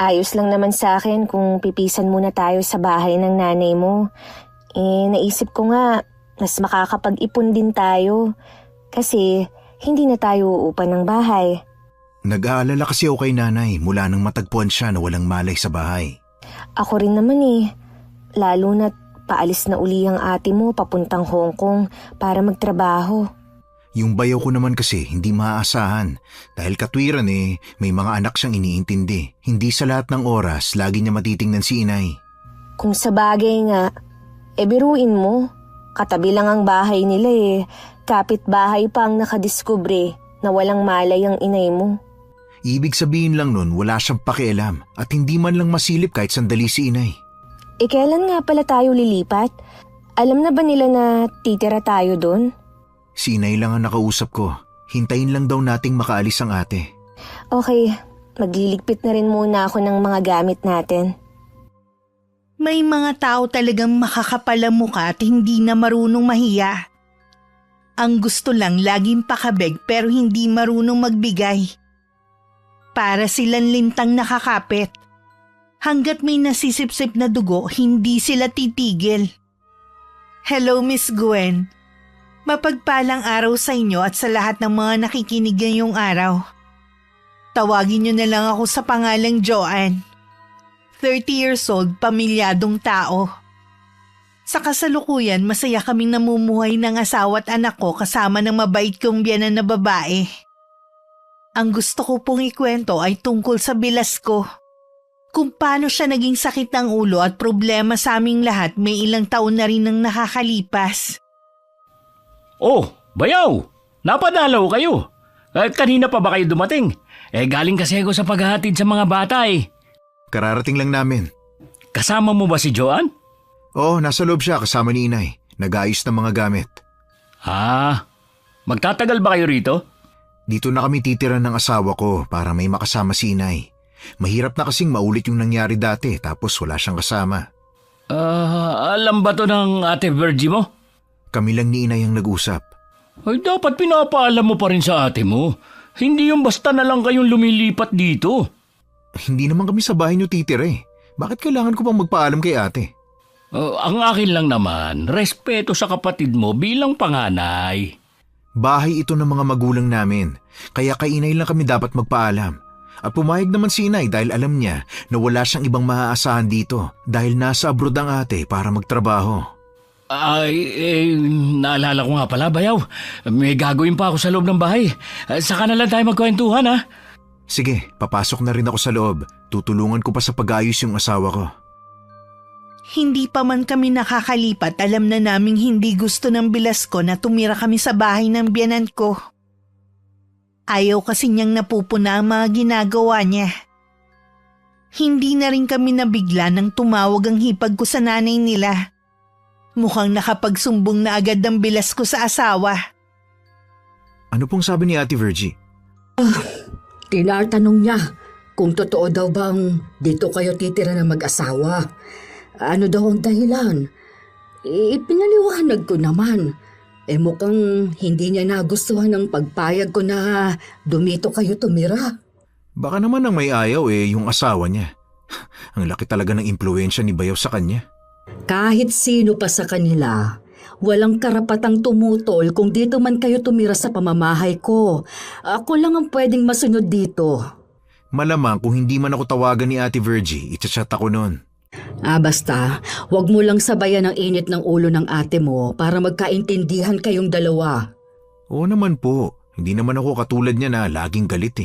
Ayos lang naman sa akin kung pipisan muna tayo sa bahay ng nanay mo. Naisip ko nga, mas makakapag-ipon din tayo. Kasi hindi na tayo uupa ng bahay. Nag-aalala kasi ako kay nanay mula nang matagpuan siya na walang malay sa bahay. Ako rin naman lalo na't paalis na uli ang ate mo papuntang Hong Kong para magtrabaho. Yung bayaw ko naman kasi hindi maaasahan dahil katwiran may mga anak siyang iniintindi. Hindi sa lahat ng oras lagi niya matitingnan si inay. Kung sa bagay nga, biruin mo. Katabi lang ang bahay nila Kapit-bahay pa ang nakadiskubre na walang malay ang inay mo. Ibig sabihin lang nun wala siyang pakialam at hindi man lang masilip kahit sandali si inay. Kailan nga pala tayo lilipat? Alam na ba nila na titira tayo doon? Si inay lang ang nakausap ko. Hintayin lang daw nating makaalis ang ate. Okay, magliligpit na rin muna ako ng mga gamit natin. May mga tao talagang makakapal ang mukha at hindi na marunong mahiya. Ang gusto lang laging pakabeg pero hindi marunong magbigay. Para silang lintang nakakapit. Hanggat may nasisipsip na dugo, hindi sila titigil. Hello, Miss Gwen. Mapagpalang araw sa inyo at sa lahat ng mga nakikinig ngayong araw. Tawagin niyo na lang ako sa pangalang Joanne. 30 years old, pamilyadong tao. Sa kasalukuyan, masaya kaming namumuhay ng asawa at anak ko kasama ng mabait kong biyanan na babae. Ang gusto ko pong ikwento ay tungkol sa bilas ko. Kung paano siya naging sakit ng ulo at problema sa aming lahat may ilang taon na rin nang nakakalipas. Oh, bayaw! Napadalaw kayo. Kanina pa ba kayo dumating? Galing kasi ako sa paghahatid sa mga bata Kararating lang namin. Kasama mo ba si Joanne? Oo, nasa loob siya kasama ni inay. Nag-aayos ng mga gamit. Magtatagal ba kayo rito? Dito na kami titira ng asawa ko para may makasama si inay. Mahirap na kasing maulit yung nangyari dati tapos wala siyang kasama. Alam ba to ng ate Virgie mo? Kami lang ni inay ang nag-usap. Ay, dapat pinapaalam mo pa rin sa ate mo. Hindi yung basta na lang kayong lumilipat dito. Hindi naman kami sa bahay niyo titira Bakit kailangan ko pang magpaalam kay ate? Ang akin lang naman, respeto sa kapatid mo bilang panganay. Bahay ito ng mga magulang namin, kaya kay inay lang kami dapat magpaalam. At pumayag naman si inay dahil alam niya na wala siyang ibang maaasahan dito dahil nasa abroad ang ate para magtrabaho. Naalala ko nga pala, bayaw. May gagawin pa ako sa loob ng bahay. Saka na lang tayo magkwentuhan, ha? Sige, papasok na rin ako sa loob. Tutulungan ko pa sa pag-ayos yung asawa ko. Hindi pa man kami nakakalipat, alam na naming hindi gusto ng bilas ko na tumira kami sa bahay ng biyanan ko. Ayaw kasi niyang napupuna ang mga ginagawa niya. Hindi na rin kami nabigla nang tumawag ang hipag ko sa nanay nila. Mukhang nakapagsumbong na agad ang bilas ko sa asawa. Ano pong sabi ni Ate Virgie? Tinatanong niya kung totoo daw bang dito kayo titira na mag-asawa. Ano daw ang dahilan? Pinaliwanag ko naman. Mukhang hindi niya nagustuhan ng pagpayag ko na dumito kayo tumira. Baka naman ang may ayaw yung asawa niya. Ang laki talaga ng impluwensya ni Bayaw sa kanya. Kahit sino pa sa kanila, walang karapatang tumutol kung dito man kayo tumira sa pamamahay ko. Ako lang ang pwedeng masunod dito. Malamang kung hindi man ako tawagan ni Ate Virgie, i-chat ako noon. Basta, wag mo lang sabayan ang init ng ulo ng ate mo para magkaintindihan kayong dalawa. Oo naman po, hindi naman ako katulad niya na laging galit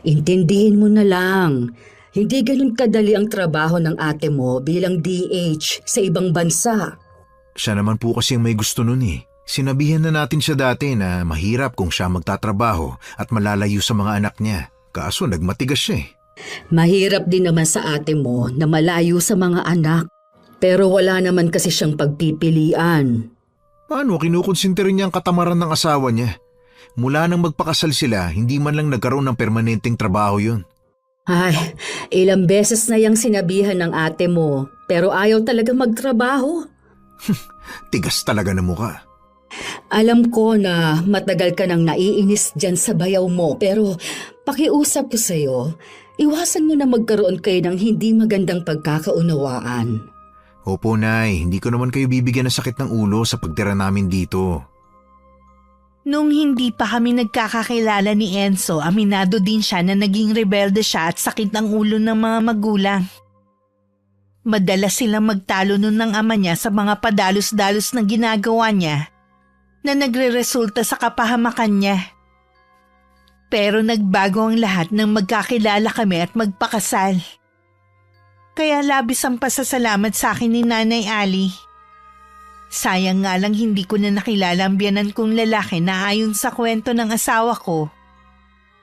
Intindihin mo na lang. Hindi ganun kadali ang trabaho ng ate mo bilang DH sa ibang bansa. Siya naman po kasi ang may gusto nun Sinabihan na natin siya dati na mahirap kung siya magtatrabaho at malalayo sa mga anak niya. Kaso nagmatigas siya Mahirap din naman sa ate mo na malayo sa mga anak. Pero wala naman kasi siyang pagpipilian. Paano kinukonsintirin niya ang katamaran ng asawa niya? Mula nang magpakasal sila, hindi man lang nagkaroon ng permanenteng trabaho yun. Ay, ilang beses na yang sinabihan ng ate mo, pero ayaw talaga magtrabaho. Tigas talaga na mukha. Alam ko na matagal ka nang naiinis dyan sa bayaw mo, pero pakiusap ko sa'yo, iwasan mo na magkaroon kayo ng hindi magandang pagkakaunawaan. Opo, Nay. Hindi ko naman kayo bibigyan ng sakit ng ulo sa pagtira namin dito. Nung hindi pa kami nagkakakilala ni Enzo, aminado din siya na naging rebelde siya at sakit ang ulo ng mga magulang. Madalas silang magtalo nun ng ama niya sa mga padalos-dalos na ginagawa niya na nagre-resulta sa kapahamakan niya. Pero nagbago ang lahat nang magkakilala kami at magpakasal. Kaya labis ang pasasalamat sa akin ni Nanay Ali. Sayang nga lang hindi ko na nakilala ang biyanan kong lalaki na ayon sa kwento ng asawa ko,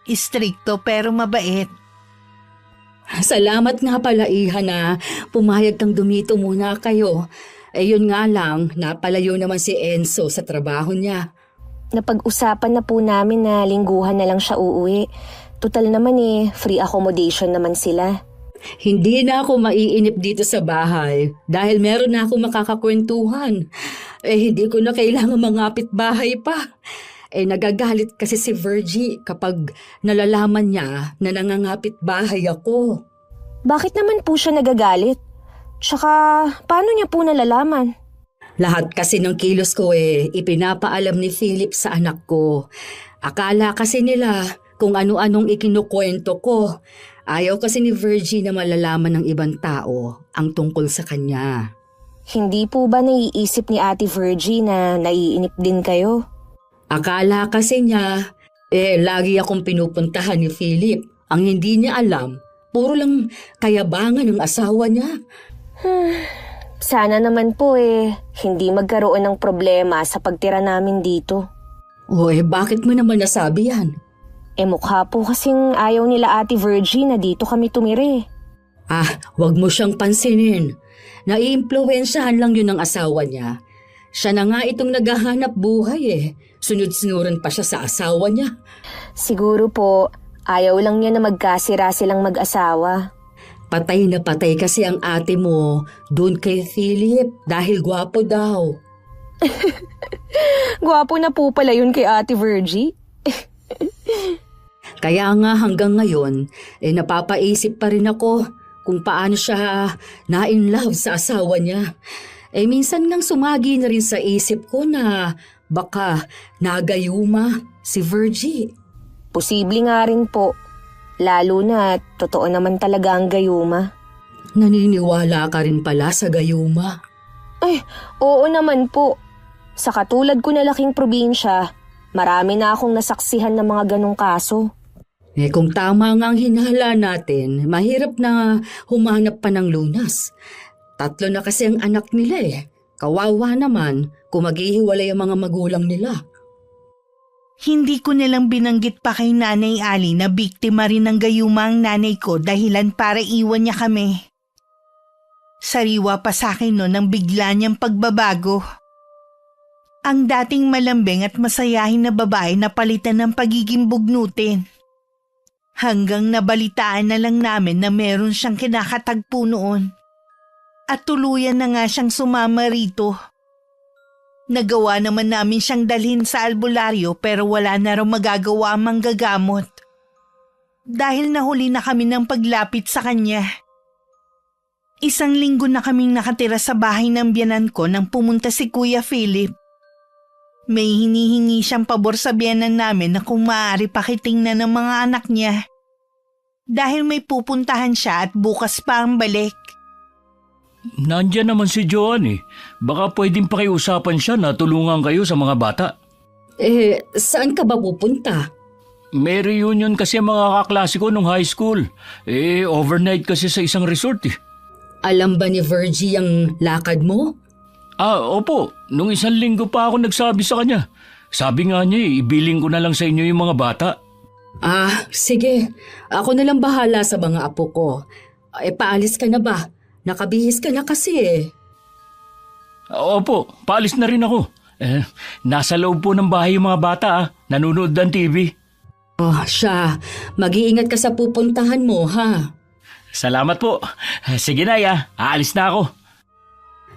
istrikto pero mabait. Salamat nga pala, Iha, na pumayag kang dumito muna kayo. Yun nga lang, napalayo naman si Enzo sa trabaho niya. Napag-usapan na po namin na lingguhan na lang siya uuwi. Total naman free accommodation naman sila. Hindi na ako maiinip dito sa bahay dahil meron na akong makakakwentuhan. Hindi ko na kailangan mangapit bahay pa. Nagagalit kasi si Virgie kapag nalalaman niya na nangangapit bahay ako. Bakit naman po siya nagagalit? Tsaka, paano niya po nalalaman? Lahat kasi ng kilos ko ipinapaalam ni Philip sa anak ko. Akala kasi nila kung ano-anong ikinukwento ko. Ayaw kasi ni Virgie na malalaman ng ibang tao ang tungkol sa kanya. Hindi po ba naiisip ni Ate Virgie na naiinip din kayo? Akala kasi niya, lagi akong pinupuntahan ni Philip. Ang hindi niya alam, puro lang kayabangan ng asawa niya. Sana naman po hindi magkaroon ng problema sa pagtira namin dito. Bakit mo naman nasabi yan? Mukha po kasing ayaw nila Ate Virgie na dito kami tumire. Wag mo siyang pansinin. Naiimpluwensyahan lang yun ng asawa niya. Siya na nga itong naghahanap buhay Sunod-sunuran pa siya sa asawa niya. Siguro po, ayaw lang niya na magkasira silang mag-asawa. Patay na patay kasi ang ate mo doon kay Philip dahil gwapo daw. Gwapo na po pala yun kay Ate Virgie. Kaya nga hanggang ngayon, napapaisip pa rin ako kung paano siya na-in-love sa asawa niya. Minsan ngang sumagi na rin sa isip ko na baka nagayuma si Virgie. Posible nga rin po. Lalo na totoo naman talaga ang gayuma. Naniniwala ka rin pala sa gayuma? Oo naman po. Sa katulad ko na laking probinsya, marami na akong nasaksihan ng mga ganong kaso. Kung tama nga ang hinala natin, mahirap na humanap pa ng lunas. 3 na kasi ang anak nila Kawawa naman kung maghihiwalay ang mga magulang nila. Hindi ko nilang binanggit pa kay Nanay Ali na biktima rin ng gayuma ang nanay ko dahilan para iwan niya kami. Sariwa pa sa akin noon ang bigla niyang pagbabago. Ang dating malambing at masayahin na babae na palitan ng pagiging bugnutin. Hanggang nabalitaan na lang namin na meron siyang kinakatagpo noon. At tuluyan na nga siyang sumama rito. Nagawa naman namin siyang dalhin sa albularyo pero wala na raw magagawa ang manggagamot. Dahil nahuli na kami ng paglapit sa kanya. 1 linggo na kaming nakatira sa bahay ng biyanan ko nang pumunta si Kuya Philip. May hinihingi siyang pabor sa biyanan namin na kung maaari pakitingnan ng mga anak niya. Dahil may pupuntahan siya at bukas pa ang balik. Nandiyan naman si Joan Baka pwedeng pakiusapan siya na tulungan kayo sa mga bata. Saan ka ba pupunta? May reunion kasi ang mga kaklase ko nung high school. Overnight kasi sa isang resort Alam ba ni Virgie ang lakad mo? Opo. Nung 1 linggo pa ako nagsabi sa kanya. Sabi nga niya ibiling ko na lang sa inyo yung mga bata. Sige. Ako na lang bahala sa mga apo ko. Paalis ka na ba? Nakabihis ka na kasi Opo, paalis na rin ako. Nasa loob po ng bahay yung mga bata nanonood ng TV. Siya. Mag-iingat ka sa pupuntahan mo, ha? Salamat po. Sige na, aalis na ako.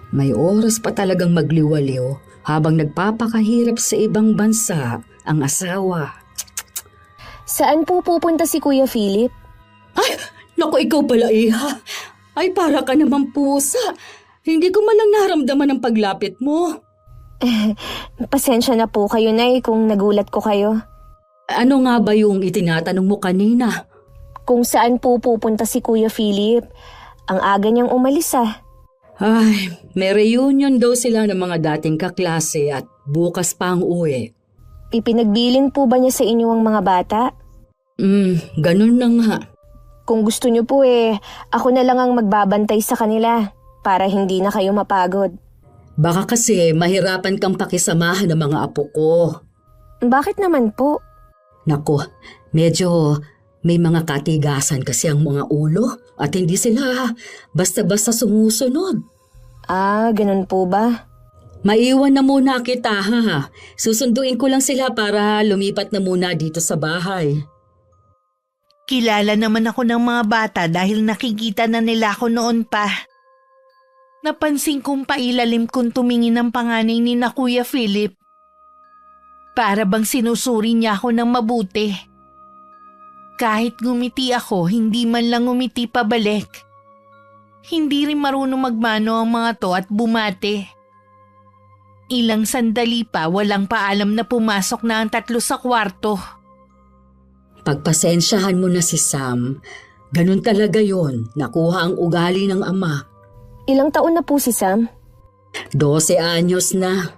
May oras pa talagang magliwaliw. habang nagpapakahirap sa ibang bansa ang asawa. Saan po pupunta si Kuya Philip? Naku, ikaw pala, Iha. Ay, para ka naman pusa. Hindi ko man lang naramdaman ang paglapit mo. Pasensya na po kayo, Nay, kung nagulat ko kayo. Ano nga ba yung itinatanong mo kanina? Kung saan po pupunta si Kuya Philip. Ang aga niyang umalis Ay, may reunion daw sila ng mga dating kaklase at bukas pa ang uwi. Ipinagbilin po ba niya sa inyo ang mga bata? Ganun na nga. Kung gusto niyo po ako na lang ang magbabantay sa kanila para hindi na kayo mapagod. Baka kasi mahirapan kang pakisamahan ng mga apo ko. Bakit naman po? Naku, medyo may mga katigasan kasi ang mga ulo at hindi sila basta-basta sumusunod. Ganun po ba? Maiwan na muna kita ha. Susunduin ko lang sila para lumipat na muna dito sa bahay. Kilala naman ako ng mga bata dahil nakikita na nila ako noon pa. Napansin kong pailalim kong tumingin ng panganay ni na Kuya Philip. Para bang sinusuri niya ako ng mabuti. Kahit ngumiti ako, hindi man lang ngumiti pabalik. Hindi rin marunong magmano ang mga to at bumate. Ilang sandali pa walang paalam na pumasok na ang tatlo sa kwarto. Pagpasensyahan mo na si Sam. Ganun talaga yon. Nakuha ang ugali ng ama. Ilang taon na po si Sam? 12 anyos na.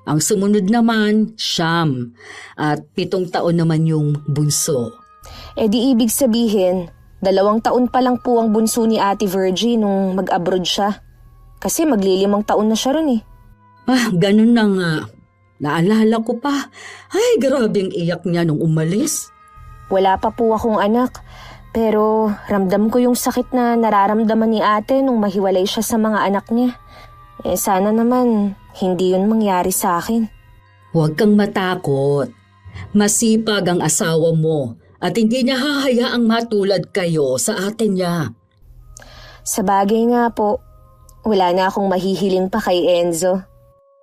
Ang sumunod naman, Siyam. At 7 taon naman yung bunso. Di ibig sabihin, 2 taon pa lang po ang bunso ni Ate Virgie nung mag-abroad siya. Kasi magli5 taon na siya ron Ganun na nga. Naalala ko pa. Ay, grabing iyak niya nung umalis. Wala pa po akong anak, pero ramdam ko yung sakit na nararamdaman ni ate nung mahiwalay siya sa mga anak niya. Sana naman hindi yun mangyari sa akin. Huwag kang matakot. Masipag ang asawa mo at hindi niya hahayaang matulad kayo sa atin niya. Sa bagay nga po, wala na akong mahihiling pa kay Enzo.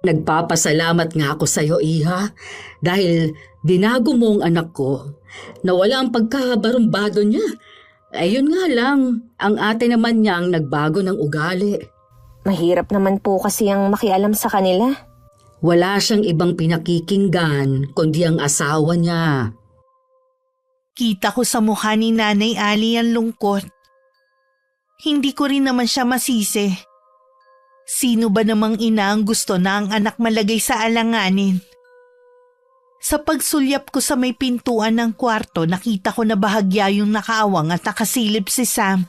Nagpapasalamat nga ako sa iyo, Iha, dahil binago mo ang anak ko. Nawala ang pagkabarumbado niya. Ayun nga lang, ang ate naman niyang nagbago ng ugali. Mahirap naman po kasi ang makialam sa kanila. Wala siyang ibang pinakikinggan kundi ang asawa niya. Kita ko sa mukha ni Nanay Ali ang lungkot. Hindi ko rin naman siya masisi. Sino ba namang ina ang gusto na ang anak malagay sa alanganin? Sa pagsulyap ko sa may pintuan ng kwarto, nakita ko na bahagya yung nakaawang at nakasilip si Sam.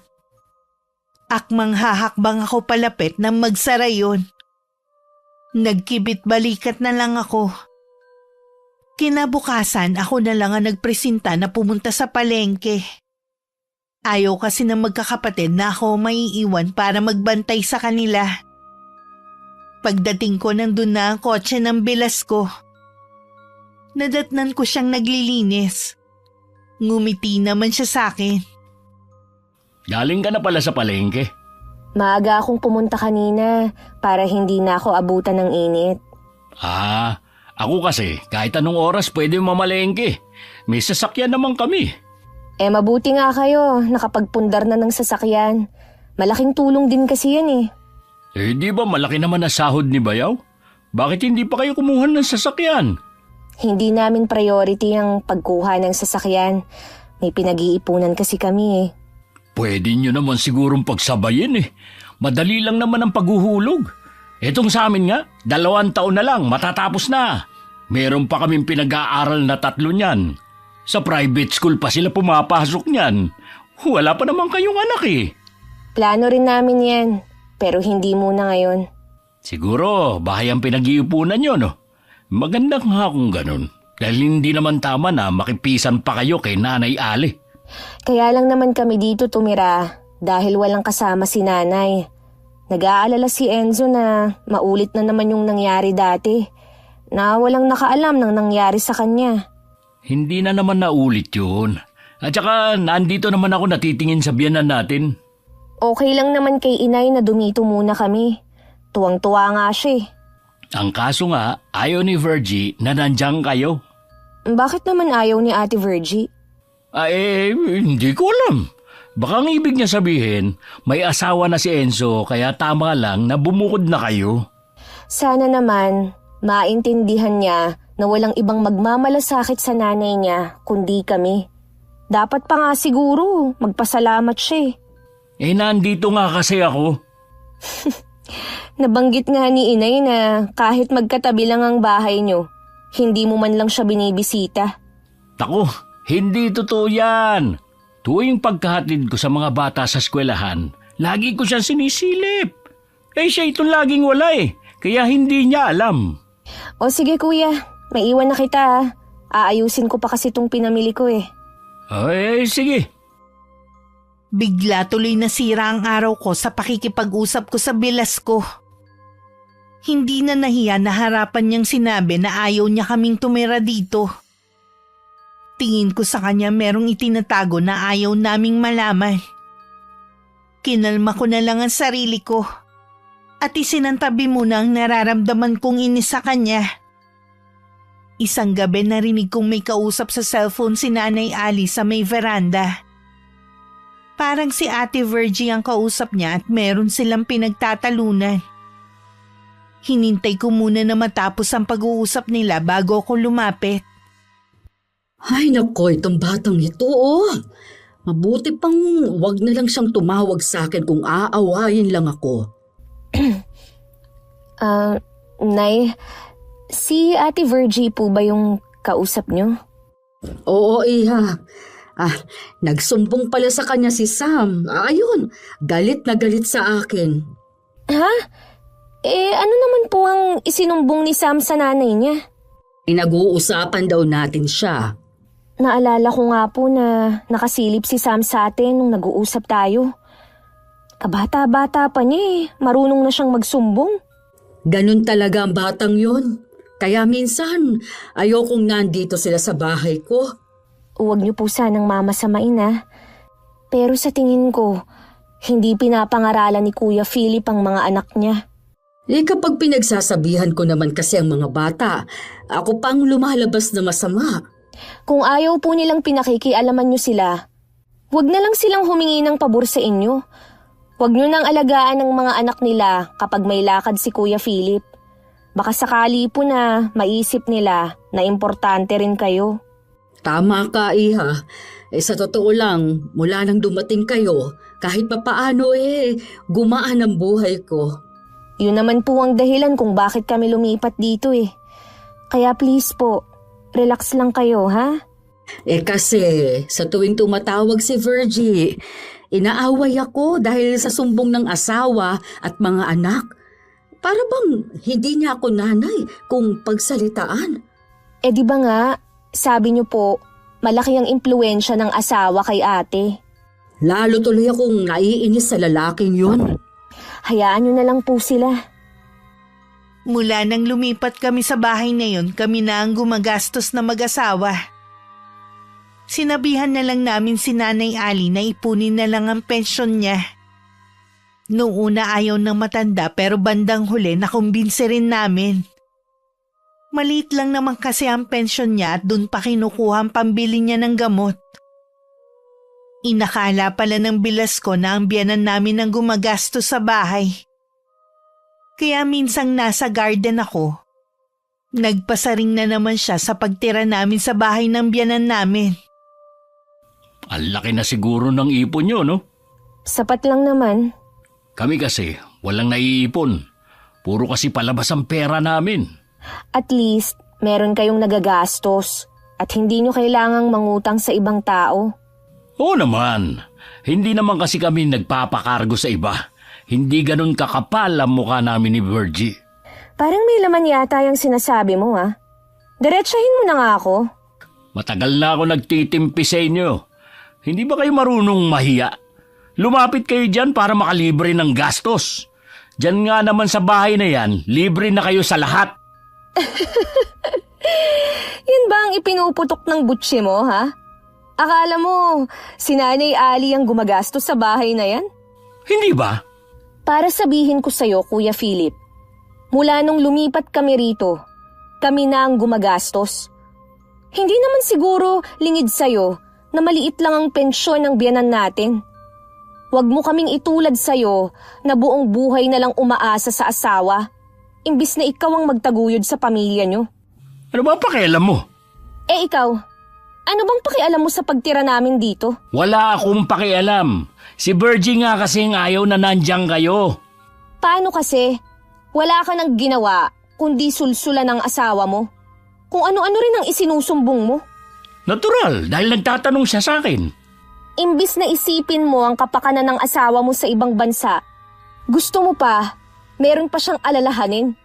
Akmang hahakbang ako palapit nang magsara yun. Nagkibit balikat na lang ako. Kinabukasan, ako na lang ang nagpresenta na pumunta sa palengke. Ayaw kasi ng magkakapatid na ako maiiwan para magbantay sa kanila. Pagdating ko, nandun na ang kotse ng bilas ko. Nadatnan ko siyang naglilinis. Ngumiti naman siya sa akin. Galing ka na pala sa palengke. Maaga akong pumunta kanina para hindi na ako abutan ng init. Ako kasi kahit anong oras pwede mamalengke. May sasakyan naman kami. Mabuti nga kayo, nakapagpundar na ng sasakyan. Malaking tulong din kasi yan Di ba malaki naman na sahod ni Bayaw? Bakit hindi pa kayo kumuha ng sasakyan? Hindi namin priority ang pagkuha ng sasakyan. May pinag-iipunan kasi kami Pwede nyo naman sigurong pagsabayin Madali lang naman ang paghuhulog. Etong sa amin nga, 2 taon na lang, matatapos na. Meron pa kaming pinag-aaral na 3 niyan. Sa private school pa sila pumapasok niyan. Wala pa naman kayong anak Plano rin namin yan, pero hindi muna ngayon. Siguro, bahay ang pinag-iipunan nyo, no? Maganda nga kung ganun. Dahil hindi naman tama na makipisan pa kayo kay Nanay Ali. Kaya lang naman kami dito tumira dahil walang kasama si Nanay. Nag-aalala si Enzo na maulit na naman yung nangyari dati. Na walang nakaalam ng nangyari sa kanya. Hindi na naman naulit yun. At saka nandito naman ako natitingin sa biyanan natin. Okay lang naman kay inay na dumito muna kami. Tuwang-tuwa nga siya Ang kaso nga, ayaw ni Virgie na nandiyan kayo. Bakit naman ayaw ni Ate Virgie? Hindi ko alam. Baka ang ibig niya sabihin, may asawa na si Enzo kaya tama lang na bumukod na kayo. Sana naman, maintindihan niya na walang ibang magmamalasakit sa nanay niya kundi kami. Dapat pa nga siguro, magpasalamat siya eh. Nandito nga kasi ako. Nabanggit nga ni Inay na kahit magkatabi lang ang bahay niyo, hindi mo man lang siya binibisita. Tako, hindi totoo yan. Tuwing pagkahatid ko sa mga bata sa eskwelahan, lagi ko siyang sinisilip. Siya itong laging wala kaya hindi niya alam. O sige kuya, may iwan na kita ah. Aayusin ko pa kasi itong pinamili ko eh. Sige. Bigla tuloy nasira ang araw ko sa pakikipag-usap ko sa bilas ko. Hindi na nahiya na harapan niyang sinabi na ayaw niya kaming tumira dito. Tingin ko sa kanya merong itinatago na ayaw naming malaman. Kinalma ko na lang ang sarili ko at isinantabi muna ang nararamdaman kong inis sa kanya. Isang gabi narinig kong may kausap sa cellphone si Nanay Ali sa may veranda. Parang si Ate Virgie ang kausap niya at meron silang pinagtatalunan. Hinintay ko muna na matapos ang pag-uusap nila bago ako lumapit. Ay nako, itong batang ito Mabuti pang wag na lang siyang tumawag sa akin kung aawayin lang ako. Nay, si Ate Virgie po ba yung kausap niyo? Oo, iha. Nagsumbong pala sa kanya si Sam. Ayun, galit na galit sa akin. Ha? Ano naman po ang isinumbong ni Sam sa nanay niya? Nag-uusapan daw natin siya. Naalala ko nga po na nakasilip si Sam sa atin nung nag-uusap tayo. Kabata-bata pa niya marunong na siyang magsumbong. Ganun talaga ang batang yon. Kaya minsan, ayokong nandito sila sa bahay ko. Huwag niyo po sanang mamasamain Pero sa tingin ko, hindi pinapangaralan ni Kuya Philip ang mga anak niya. Kapag pinagsasabihan ko naman kasi ang mga bata, ako pang lumalabas na masama. Kung ayaw po nilang pinakikialaman niyo sila, huwag na lang silang humingi ng pabor sa inyo. Huwag niyo nang alagaan ng mga anak nila kapag may lakad si Kuya Philip. Baka sakali po na maisip nila na importante rin kayo. Tama ka, iha. Sa totoo lang, mula nang dumating kayo, kahit papaano gumaan ang buhay ko. Yun naman po ang dahilan kung bakit kami lumipat dito Kaya please po, relax lang kayo, ha? Kasi sa tuwing tumatawag si Virgie, inaaway ako dahil sa sumbong ng asawa at mga anak. Para bang hindi niya ako nanay kung pagsalitaan. Di ba nga, sabi niyo po, malaki ang impluwensya ng asawa kay ate. Lalo tuloy akong naiinis sa lalaking yun. Hayaan niyo na lang po sila. Mula nang lumipat kami sa bahay na yun, kami na ang gumagastos na mag-asawa. Sinabihan na lang namin si Nanay Ali na ipunin na lang ang pensyon niya. Noong una ayaw ng matanda pero bandang huli nakumbinse rin namin. Maliit lang naman kasi ang pensyon niya at dun pa kinukuha ang pambili niya ng gamot. Inakala pala ng bilas ko na ang biyanan namin ang gumagastos sa bahay. Kaya minsang nasa garden ako, nagpasaring na naman siya sa pagtira namin sa bahay ng biyanan namin. Ang laki na siguro ng ipon nyo, no? Sapat lang naman. Kami kasi, walang naiipon. Puro kasi palabas ang pera namin. At least, meron kayong nagagastos at hindi nyo kailangang mangutang sa ibang tao. Oo naman. Hindi naman kasi kami nagpapakargo sa iba. Hindi ganun kakapal ang mukha namin ni Virgie. Parang may laman yata yung sinasabi mo Diretsahin mo na nga ako. Matagal na ako nagtitimpi sa inyo. Hindi ba kayo marunong mahiya? Lumapit kayo dyan para makalibre ng gastos. Dyan nga naman sa bahay na yan, libre na kayo sa lahat. Yan ba ang ipinuputok ng butsi mo, ha? Akala mo, si Nanay Ali ang gumagastos sa bahay na yan? Hindi ba? Para sabihin ko sa'yo, Kuya Philip, Mula nung lumipat kami rito, kami na ang gumagastos. Hindi naman siguro lingid sa'yo na maliit lang ang pensyon ng biyanan natin. Huwag mo kaming itulad sa'yo na buong buhay na lang umaasa sa asawa, imbis na ikaw ang magtaguyod sa pamilya nyo. Ano ba pakialam mo? Eh ikaw, ano bang pakialam mo sa pagtira namin dito? Wala akong pakialam. Si Virgie nga kasing ayaw na nandiyan kayo. Paano kasi? Wala ka nang ginawa kundi sulsulan ng asawa mo. Kung ano-ano rin ang isinusumbong mo. Natural, dahil nagtatanong siya sa akin. Imbis na isipin mo ang kapakanan ng asawa mo sa ibang bansa, gusto mo pa, meron pa siyang alalahanin.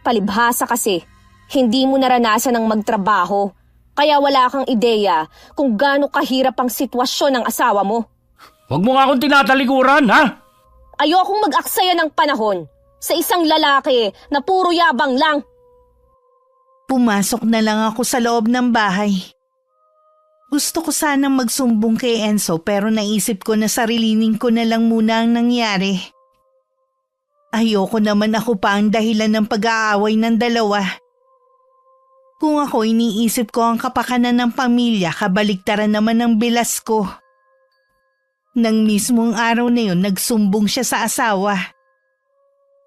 Palibhasa kasi, hindi mo naranasan ang magtrabaho, kaya wala kang ideya kung gaano kahirap ang sitwasyon ng asawa mo. Huwag mo nga akong tinatalikuran, ha? Ayokong mag-aksaya ng panahon sa isang lalaki na puro yabang lang. Pumasok na lang ako sa loob ng bahay. Gusto ko sanang magsumbong kay Enzo pero naisip ko na sarilinin ko na lang muna ang nangyari. Ayoko naman ako pa ang dahilan ng pag-aaway ng dalawa. Kung ako iniisip ko ang kapakanan ng pamilya, kabaliktaran naman ng bilas ko. Nang mismong araw na yun, nagsumbong siya sa asawa.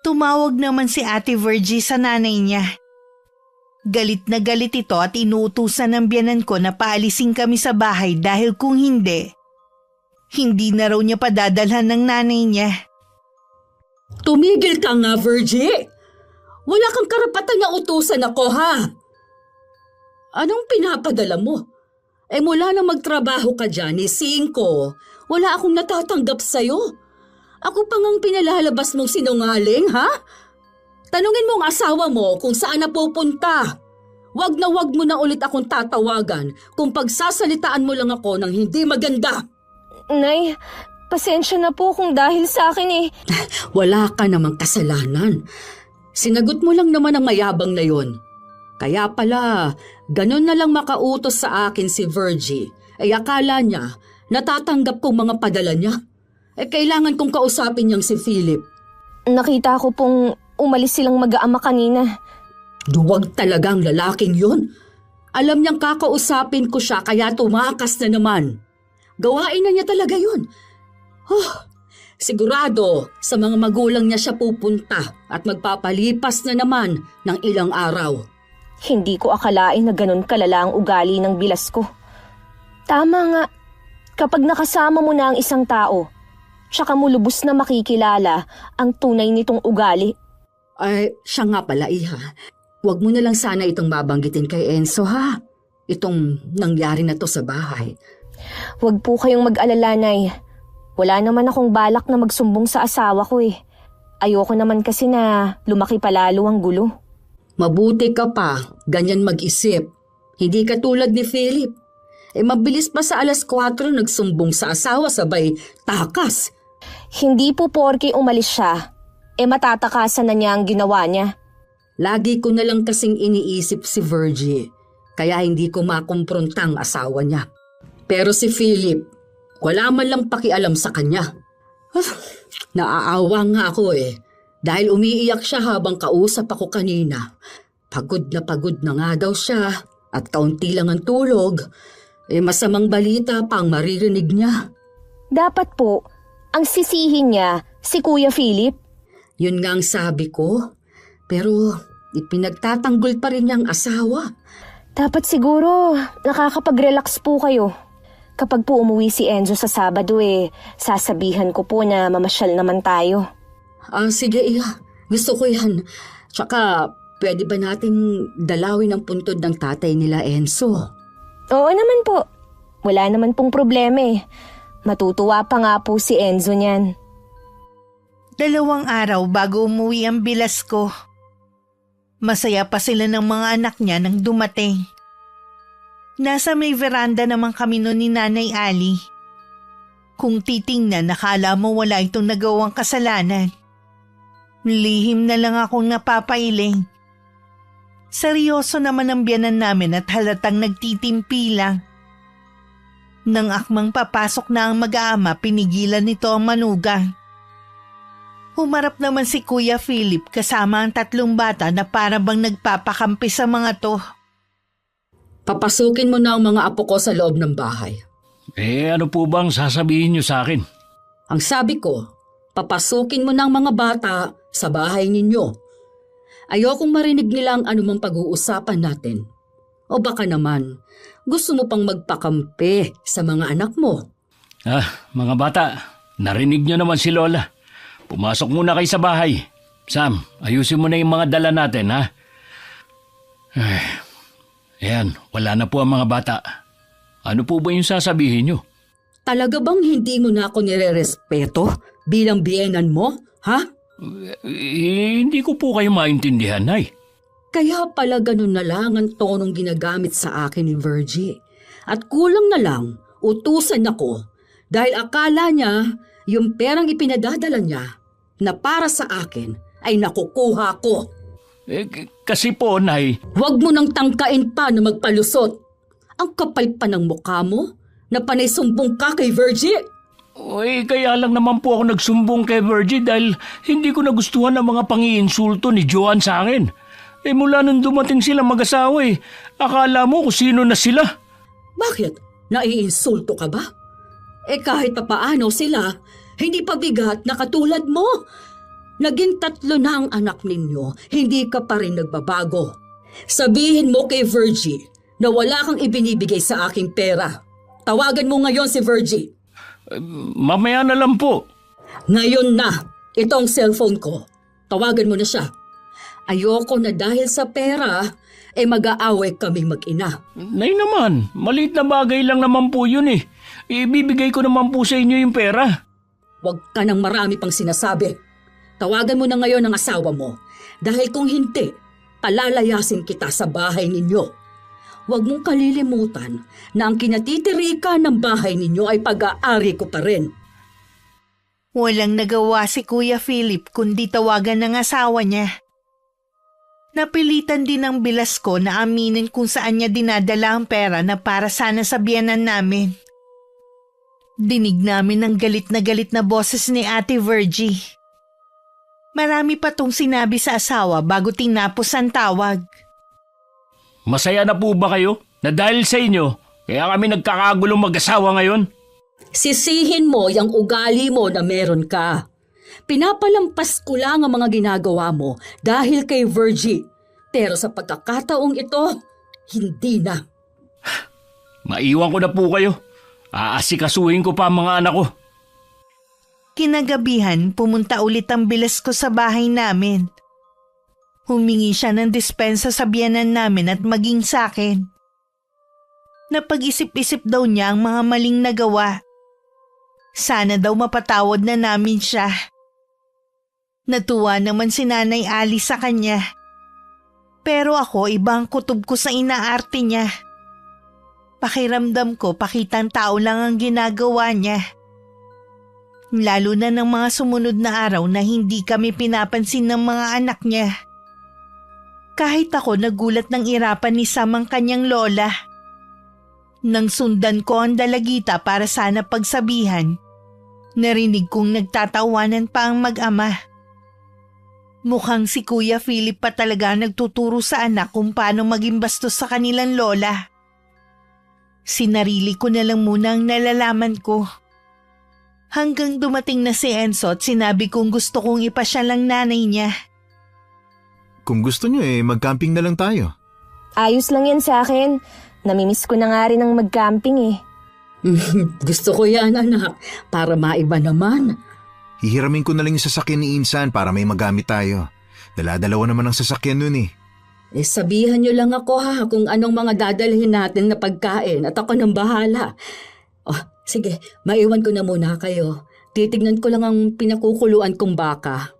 Tumawag naman si Ate Virgie sa nanay niya. Galit na galit ito at inuutusan ng biyanan ko na paalisin kami sa bahay dahil kung hindi na raw niya padadalhan ng nanay niya. Tumigil ka nga, Virgie! Wala kang karapatan na utusan ako, ha? Anong pinapadala mo? Mula na magtrabaho ka dyan, 5, wala akong natatanggap sa'yo. Ako pa ngang pinalalabas mong sinungaling, ha? Tanungin mo ang asawa mo kung saan na pupunta. Wag mo na ulit akong tatawagan kung pagsasalitaan mo lang ako ng hindi maganda. Nay, pasensya na po kung dahil sa akin eh. Wala ka namang kasalanan. Sinagot mo lang naman ang mayabang na yon. Kaya pala, ganun na lang makautos sa akin si Virgie. Akala niya, natatanggap kong mga padala niya. Kailangan kong kausapin niyang si Philip. Nakita ko pong umalis silang mag-aama kanina. Duwag talagang lalaking yun. Alam niyang kakausapin ko siya kaya tumakas na naman. Gawain na niya talaga yun. Sigurado sa mga magulang niya siya pupunta at magpapalipas na naman ng ilang araw. Hindi ko akalain na ganun kalala ang ugali ng bilas ko. Tama nga, kapag nakasama mo na ang isang tao, tsaka mo lubos na makikilala ang tunay nitong ugali. Ay, siya nga pala, Iha. Huwag mo na lang sana itong babanggitin kay Enzo, ha? Itong nangyari na to sa bahay. Huwag po kayong mag-alala, Nay. Wala naman akong balak na magsumbong sa asawa ko eh. Ayoko naman kasi na lumaki palalo ang gulo. Mabuti ka pa, ganyan mag-isip. Hindi ka tulad ni Philip. Mabilis pa sa 4:00 nagsumbong sa asawa sabay takas. Hindi po porke umalis siya, matatakasan na niya ang ginawa niya. Lagi ko na lang kasing iniisip si Virgie, kaya hindi ko makumpronta ang asawa niya. Pero si Philip, wala man lang pakialam sa kanya. Naaawa nga ako dahil umiiyak siya habang kausap ako kanina. Pagod na nga daw siya at kaunti lang ang tulog. Masamang balita pa ang maririnig niya. Dapat po, ang sisihin niya si Kuya Philip. Yun nga ang sabi ko. Pero ipinagtatanggol pa rin niyang asawa. Dapat siguro nakakapag-relax po kayo. Kapag po umuwi si Enzo sa Sabado sasabihan ko po na mamasyal naman tayo. Sige, Iha. Gusto ko yan. Tsaka, pwede ba nating dalawin ang puntod ng tatay nila Enzo? Oo naman po. Wala naman pong problema Matutuwa pa nga po si Enzo niyan. 2 araw bago umuwi ang bilas ko. Masaya pa sila ng mga anak niya nang dumating. Nasa may veranda naman kami noon ni Nanay Ali. Kung titingnan, nakala mo wala itong nagawang kasalanan. Lihim na lang akong napapailing. Seryoso naman ang biyanan namin at halatang nagtitimpi lang. Nang akmang papasok na ang mag-aama, pinigilan nito ang manugang. Humarap naman si Kuya Philip kasama ang 3 bata na para bang nagpapakampi sa mga to. Papasukin mo na ang mga apo ko sa loob ng bahay. Ano po bang sasabihin niyo sa akin? Ang sabi ko, papasukin mo na ang mga bata sa bahay ninyo. Ayokong marinig nila ang anumang pag-uusapan natin. O baka naman, gusto mo pang magpakampi sa mga anak mo. Mga bata, narinig niyo naman si Lola. Pumasok muna kayo sa bahay. Sam, ayusin mo na yung mga dala natin, ha? Ayan, wala na po ang mga bata. Ano po ba yung sasabihin niyo? Talaga bang hindi mo na ako nire-respeto bilang biyenan mo, ha? Hindi ko po kayo maintindihan, Nay. Kaya pala ganun na lang ang tonong ginagamit sa akin ni Virgie. At kulang na lang, utusan ako dahil akala niya yung perang ipinadadala niya na para sa akin ay nakukuha ko. Kasi po, Nay. Huwag mo nang tangkain pa na magpalusot. Ang kapal pa ng mukha mo na panay sumbong ka kay Virgie. Kaya lang naman po ako nagsumbong kay Virgie dahil hindi ko nagustuhan ang mga pangiinsulto ni Joan sa akin. Mula nung dumating sila mag-asawa akala mo kung sino na sila. Bakit? Naiinsulto ka ba? Kahit papaano sila, hindi pa bigat na katulad mo. Naging 3 na ang anak ninyo, hindi ka pa rin nagbabago. Sabihin mo kay Virgie na wala kang ibinibigay sa aking pera. Tawagan mo ngayon si Virgie. Mamaya na lang po. Ngayon na, ito ang cellphone ko. Tawagan mo na siya. Ayoko na dahil sa pera, mag-aaway kaming mag-ina. Nay naman, maliit na bagay lang naman po yun Ibibigay ko naman po sa inyo yung pera. Huwag ka nang marami pang sinasabi. Tawagan mo na ngayon ang asawa mo. Dahil kung hindi, palalayasin kita sa bahay ninyo. Huwag mong kalilimutan na ang kinatitirika ng bahay ninyo ay pag-aari ko pa rin. Walang nagawa si Kuya Philip kundi tawagan ng asawa niya. Napilitan din ng Bilasco na aminin kung saan niya dinadala ang pera na para sana sa biyenan namin. Dinig namin ang galit na boses ni Ate Virgie. Marami pa tong sinabi sa asawa bago tinapos ang tawag. Masaya na po ba kayo na dahil sa inyo, kaya kami nagkakagulong mag-asawa ngayon? Sisihin mo yung ugali mo na meron ka. Pinapalampas ko lang ang mga ginagawa mo dahil kay Virgie. Pero sa pagkakataong ito, hindi na. Maiwan ko na po kayo. Aasikasuhin ko pa ang mga anak ko. Kinagabihan, pumunta ulit ang Bilasco sa bahay namin. Humingi siya ng dispensa sa biyenan namin at maging sa akin. Napag-isip-isip daw niya ang mga maling nagawa. Sana daw mapatawad na namin siya. Natuwa naman si Nanay Alice sa kanya. Pero ako, ibang kutob ko sa inaarte niya. Pakiramdam ko, pakitang tao lang ang ginagawa niya. Lalo na ng mga sumunod na araw na hindi kami pinapansin ng mga anak niya. Kahit ako nagulat ng irapan ni Sam ang kanyang lola. Nang sundan ko ang dalagita para sana pagsabihan, narinig kong nagtatawanan pa ang mag-ama. Mukhang si Kuya Philip pa talaga nagtuturo sa anak kung paano maging bastos sa kanilang lola. Sinarili ko na lang muna ang nalalaman ko. Hanggang dumating na si Enzo at sinabi kong gusto kong ipasyal ang nanay niya. Kung gusto nyo mag-camping na lang tayo. Ayos lang yan sa akin. Namimiss ko na nga rin ang mag-camping Gusto ko yan, anak, para maiba naman. Hihiramin ko na lang yung sasakyan ni Insan para may magamit tayo. Dala-dalawa naman ang sasakyan nun Sabihan nyo lang ako kung anong mga dadalhin natin na pagkain at ako nang bahala. Sige, maiwan ko na muna kayo. Titignan ko lang ang pinakukuluan kong baka.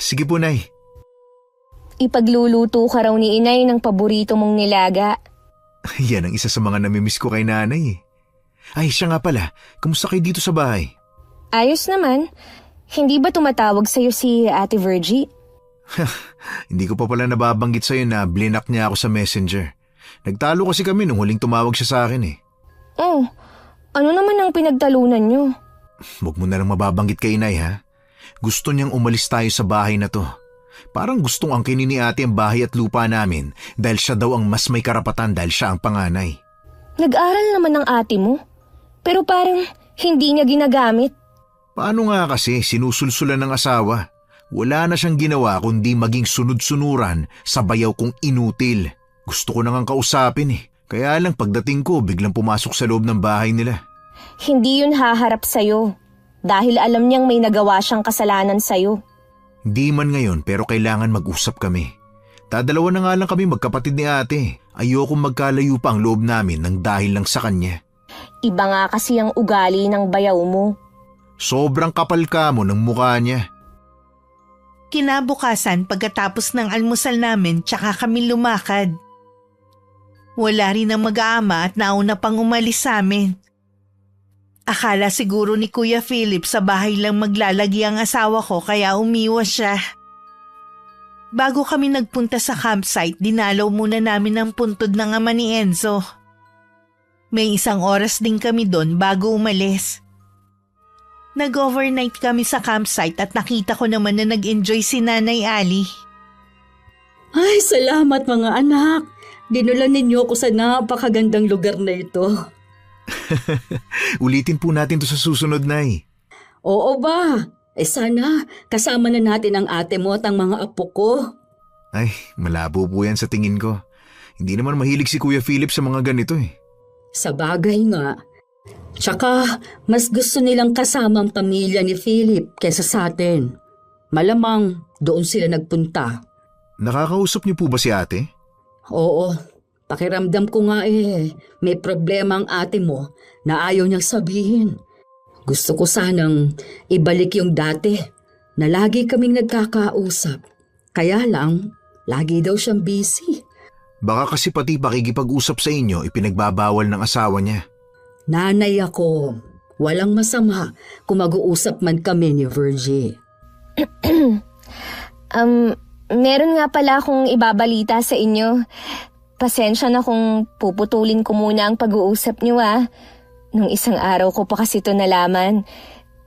Sige po, Nay. Ipagluluto ka raw ni Inay ng paborito mong nilaga. Yan ang isa sa mga namimiss ko kay Nanay Ay, siya nga pala. Kamusta kayo dito sa bahay? Ayos naman. Hindi ba tumatawag sa'yo si Ate Virgie? Hindi ko pa pala nababanggit sa'yo na blinak niya ako sa messenger. Nagtalo kasi kami nung huling tumawag siya sa akin Oh, ano naman ang pinagtalunan nyo? Huwag mo na lang mababanggit kay Inay ha. Gusto niyang umalis tayo sa bahay na to. Parang gustong angkinin ni ate ang bahay at lupa namin dahil siya daw ang mas may karapatan dahil siya ang panganay. Nag-aral naman ng ate mo, pero parang hindi niya ginagamit. Paano nga kasi sinusulsulan ng asawa? Wala na siyang ginawa kundi maging sunod-sunuran sa bayaw kong inutil. Gusto ko na ngang kausapin eh. Kaya lang pagdating ko biglang pumasok sa loob ng bahay nila. Hindi yun haharap sa'yo dahil alam niyang may nagawa siyang kasalanan sa'yo. Hindi man ngayon pero kailangan mag-usap kami. Dadalawa na nga lang kami magkapatid ni ate. Ayokong magkalayo pa ang loob namin nang dahil lang sa kanya. Iba nga kasi ang ugali ng bayaw mo. Sobrang kapal ka mo ng mukha niya. Kinabukasan pagkatapos ng almusal namin tsaka kami lumakad. Wala rin ang mag-aama at nauna pang umalis sa amin. Akala siguro ni Kuya Philip sa bahay lang maglalagi ang asawa ko kaya umiwas siya. Bago kami nagpunta sa campsite, dinalaw muna namin ang puntod ng ama ni Enzo. May 1 oras din kami doon bago umalis. Nag-overnight kami sa campsite at nakita ko naman na nag-enjoy si Nanay Ali. Ay, salamat mga anak. Dinulan ninyo ako sa napakagandang lugar na ito. Ulitin po natin to sa susunod, Nay. Oo ba? Sana kasama na natin ang ate mo at ang mga apo ko. Ay, malabo po yan sa tingin ko. Hindi naman mahilig si Kuya Philip sa mga ganito eh. Sa bagay nga. Tsaka, mas gusto nilang kasama ang pamilya ni Philip kaysa sa atin. Malamang doon sila nagpunta. Nakakausap niyo po ba si ate? Oo, pakiramdam ko nga may problema ang ate mo na ayaw niyang sabihin. Gusto ko sanang ibalik yung dati na lagi kaming nagkakausap. Kaya lang, lagi daw siyang busy. Baka kasi pati pakikipag-usap sa inyo ipinagbabawal ng asawa niya. Nanay ako, walang masama kung mag-uusap man kami ni Virgie. Meron nga pala akong ibabalita sa inyo. Pasensya na kung puputulin ko muna ang pag-uusap niyo Nung 1 araw ko pa kasi ito nalaman.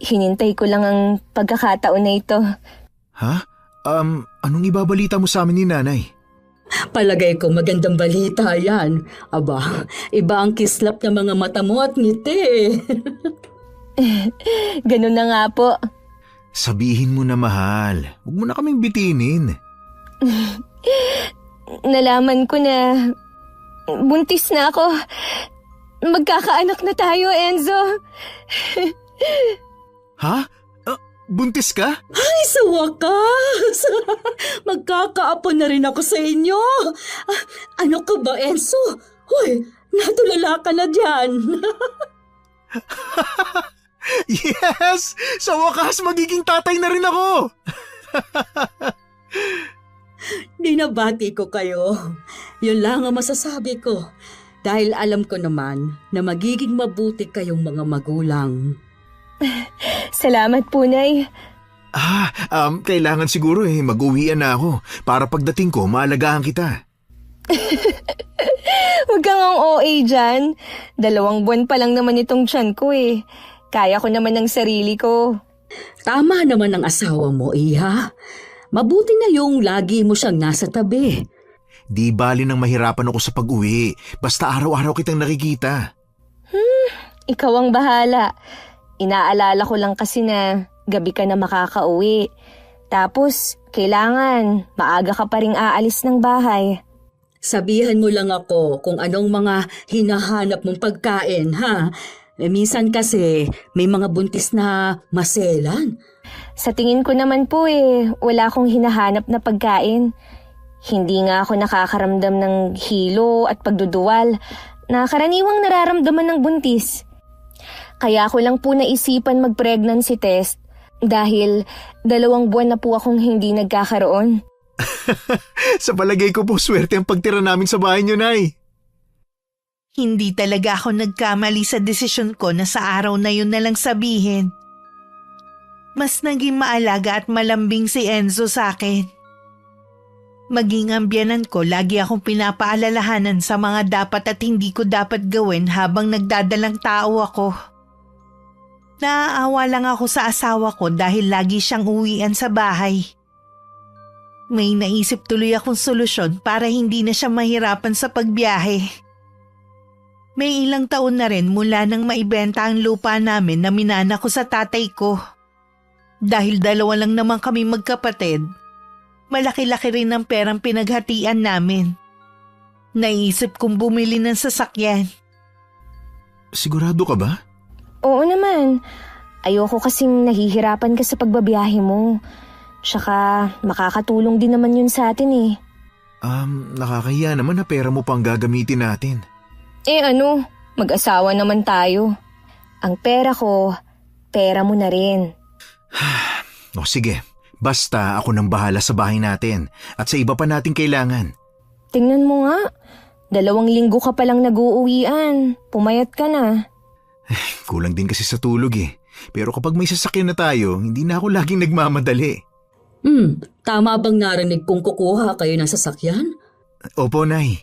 Hinintay ko lang ang pagkakataon na ito. Ha? Anong ibabalita mo sa amin ni Nanay? Palagay ko magandang balita yan. Aba, iba ang kislap ng mga mata mo at ngiti. Ganun na nga po. Sabihin mo na mahal. Huwag mo na kaming bitinin. Nalaman ko na buntis na ako. Magkakaanak na tayo, Enzo. Ha? Buntis ka? Ay, sa wakas! Magkakaapo na rin ako sa inyo. Ano ka ba, Enzo? Hoy, natulala ka na dyan. Yes! Sa wakas, magiging tatay na rin ako! Dinabati ko kayo. Yun lang ang masasabi ko. Dahil alam ko naman na magiging mabuti kayong mga magulang. Salamat po, Nay. Kailangan siguro mag-uwian na ako para pagdating ko maalagaan kita. Huwag kang ang OA dyan. 2 buwan pa lang naman itong tiyan ko Kaya ko naman ng sarili ko. Tama naman ang asawa mo, Iha. Mabuti na yung lagi mo siyang nasa tabi. Di bali nang mahirapan ako sa pag-uwi. Basta araw-araw kitang nakikita. Ikaw ang bahala. Inaalala ko lang kasi na gabi ka na makakauwi. Tapos, kailangan maaga ka pa ring aalis ng bahay. Sabihan mo lang ako kung anong mga hinahanap mong pagkain, ha? Minsan kasi may mga buntis na maselan. Sa tingin ko naman po wala akong hinahanap na pagkain. Hindi nga ako nakakaramdam ng hilo at pagduduwal na karaniwang nararamdaman ng buntis. Kaya ko lang po naisipan mag-pregnancy test dahil 2 buwan na po akong hindi nagkakaroon. Sa palagay ko po, swerte ang pagtira namin sa bahay niyo, Nay. Hindi talaga ako nagkamali sa desisyon ko na sa araw na yun na lang sabihin. Mas naging maalaga at malambing si Enzo sa akin. Maging ang biyanan ko, lagi akong pinapaalalahanan sa mga dapat at hindi ko dapat gawin habang nagdadalang tao ako. Naaawa lang ako sa asawa ko dahil lagi siyang uwian sa bahay. May naisip tuloy akong solusyon para hindi na siya mahirapan sa pagbiyahe. May ilang taon na rin mula nang maibenta ang lupa namin na minana ko sa tatay ko. Dahil 2 lang naman kami magkapatid, malaki-laki rin ang perang pinaghatian namin. Naisip kong bumili ng sasakyan. Sigurado ka ba? Oo naman. Ayoko kasing nahihirapan ka sa pagbabiyahe mo. Tsaka makakatulong din naman yun sa atin eh. Nakakahiya naman na pera mo pang gagamitin natin. Ano, mag-asawa naman tayo. Ang pera ko, pera mo na rin. O sige, basta ako nang bahala sa bahay natin at sa iba pa nating kailangan. Tingnan mo nga, 2 linggo ka palang nag-uuwian. Pumayat ka na. Kulang din kasi sa tulog eh. Pero kapag may sasakyan na tayo, hindi na ako laging nagmamadali. Tama bang narinig kong kukuha kayo ng sasakyan? Opo, Nay.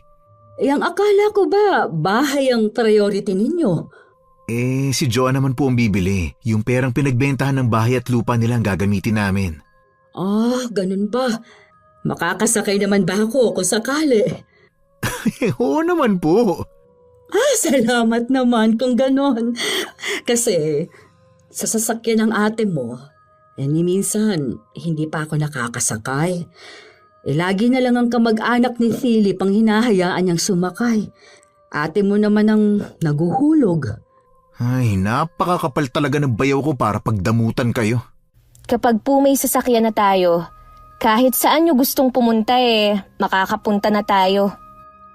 Ang akala ko ba bahay ang priority ninyo? Si Joa naman po ang bibili. Yung perang pinagbentahan ng bahay at lupa nila ang gagamitin namin. Ganun ba? Makakasakay naman ba ako kung sakali? Oo naman po. Salamat naman kung ganon. Kasi sa sasakyan ng ate mo, ni minsan hindi pa ako nakakasakay. Lagi na lang ang kamag-anak ni Philip ang hinahayaan niyang sumakay. Ate mo naman ang naguhulog. Ay, napakakapal talaga ng bayaw ko para pagdamutan kayo. Kapag po may sasakyan na tayo, kahit saan nyo gustong pumunta makakapunta na tayo.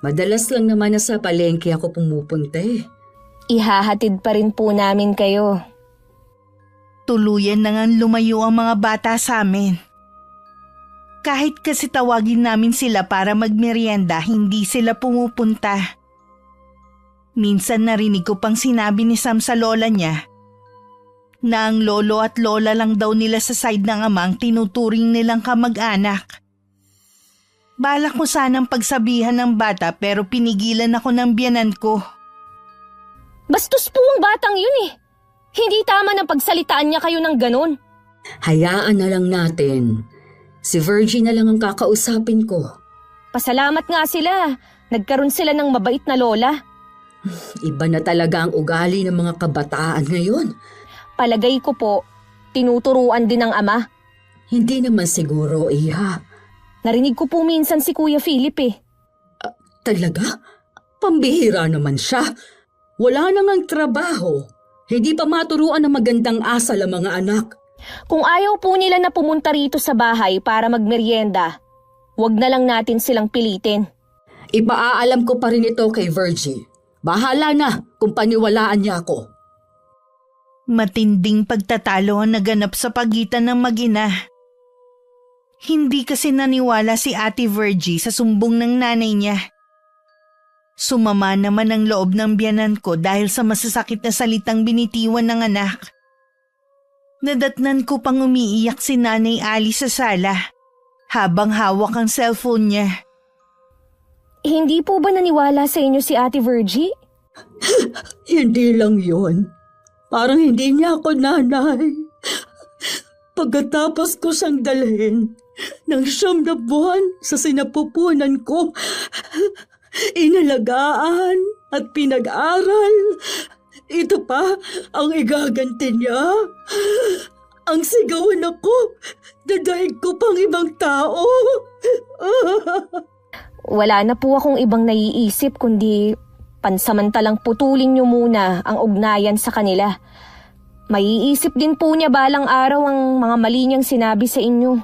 Madalas lang naman na sa palengke ako pumupunta Ihahatid pa rin po namin kayo. Tuluyan na nga lumayo ang mga bata sa amin. Kahit kasi tawagin namin sila para magmerienda, hindi sila pumupunta. Minsan narinig ko pang sinabi ni Sam sa lola niya na ang lolo at lola lang daw nila sa side ng amang tinuturing nilang kamag-anak. Balak ko sanang pagsabihan ng bata pero pinigilan ako ng biyanan ko. Bastos po ang batang yun Hindi tama na pagsalitaan niya kayo ng ganon. Hayaan na lang natin. Si Virgie na lang ang kakausapin ko. Pasalamat nga sila. Nagkaroon sila ng mabait na lola. Iba na talaga ang ugali ng mga kabataan ngayon. Palagay ko po, tinuturuan din ng ama. Hindi naman siguro, Iha. Narinig ko po minsan si Kuya Philip Talaga? Pambihira naman siya. Wala nang ang trabaho. Hindi pa maturuan ng magandang asal ang mga anak. Kung ayaw po nila na pumunta rito sa bahay para magmerienda, wag na lang natin silang pilitin. Ipaaalam ko pa rin ito kay Virgie. Bahala na kung paniwalaan niya ako. Matinding pagtatalo ang naganap sa pagitan ng mag-ina. Hindi kasi naniwala si Ate Virgie sa sumbong ng nanay niya. Sumama naman ang loob ng biyanan ko dahil sa masasakit na salitang binitiwan ng anak. Nadatnan ko pang umiiyak si Nanay Ali sa sala habang hawak ang cellphone niya. Hindi po ba naniwala sa inyo si Ate Virgie? Hindi lang yon. Parang hindi niya ako nanay. Pagkatapos ko siyang dalhin ng 9 na buwan sa sinapupunan ko, inalagaan at pinag-aral. Ito pa ang igaganti niya. Ang sigawan ako, dadaig ko pang ibang tao. Wala na po akong ibang naiisip kundi pansamantalang putulin niyo muna ang ugnayan sa kanila. Maiisip din po niya balang araw ang mga mali niyang sinabi sa inyo.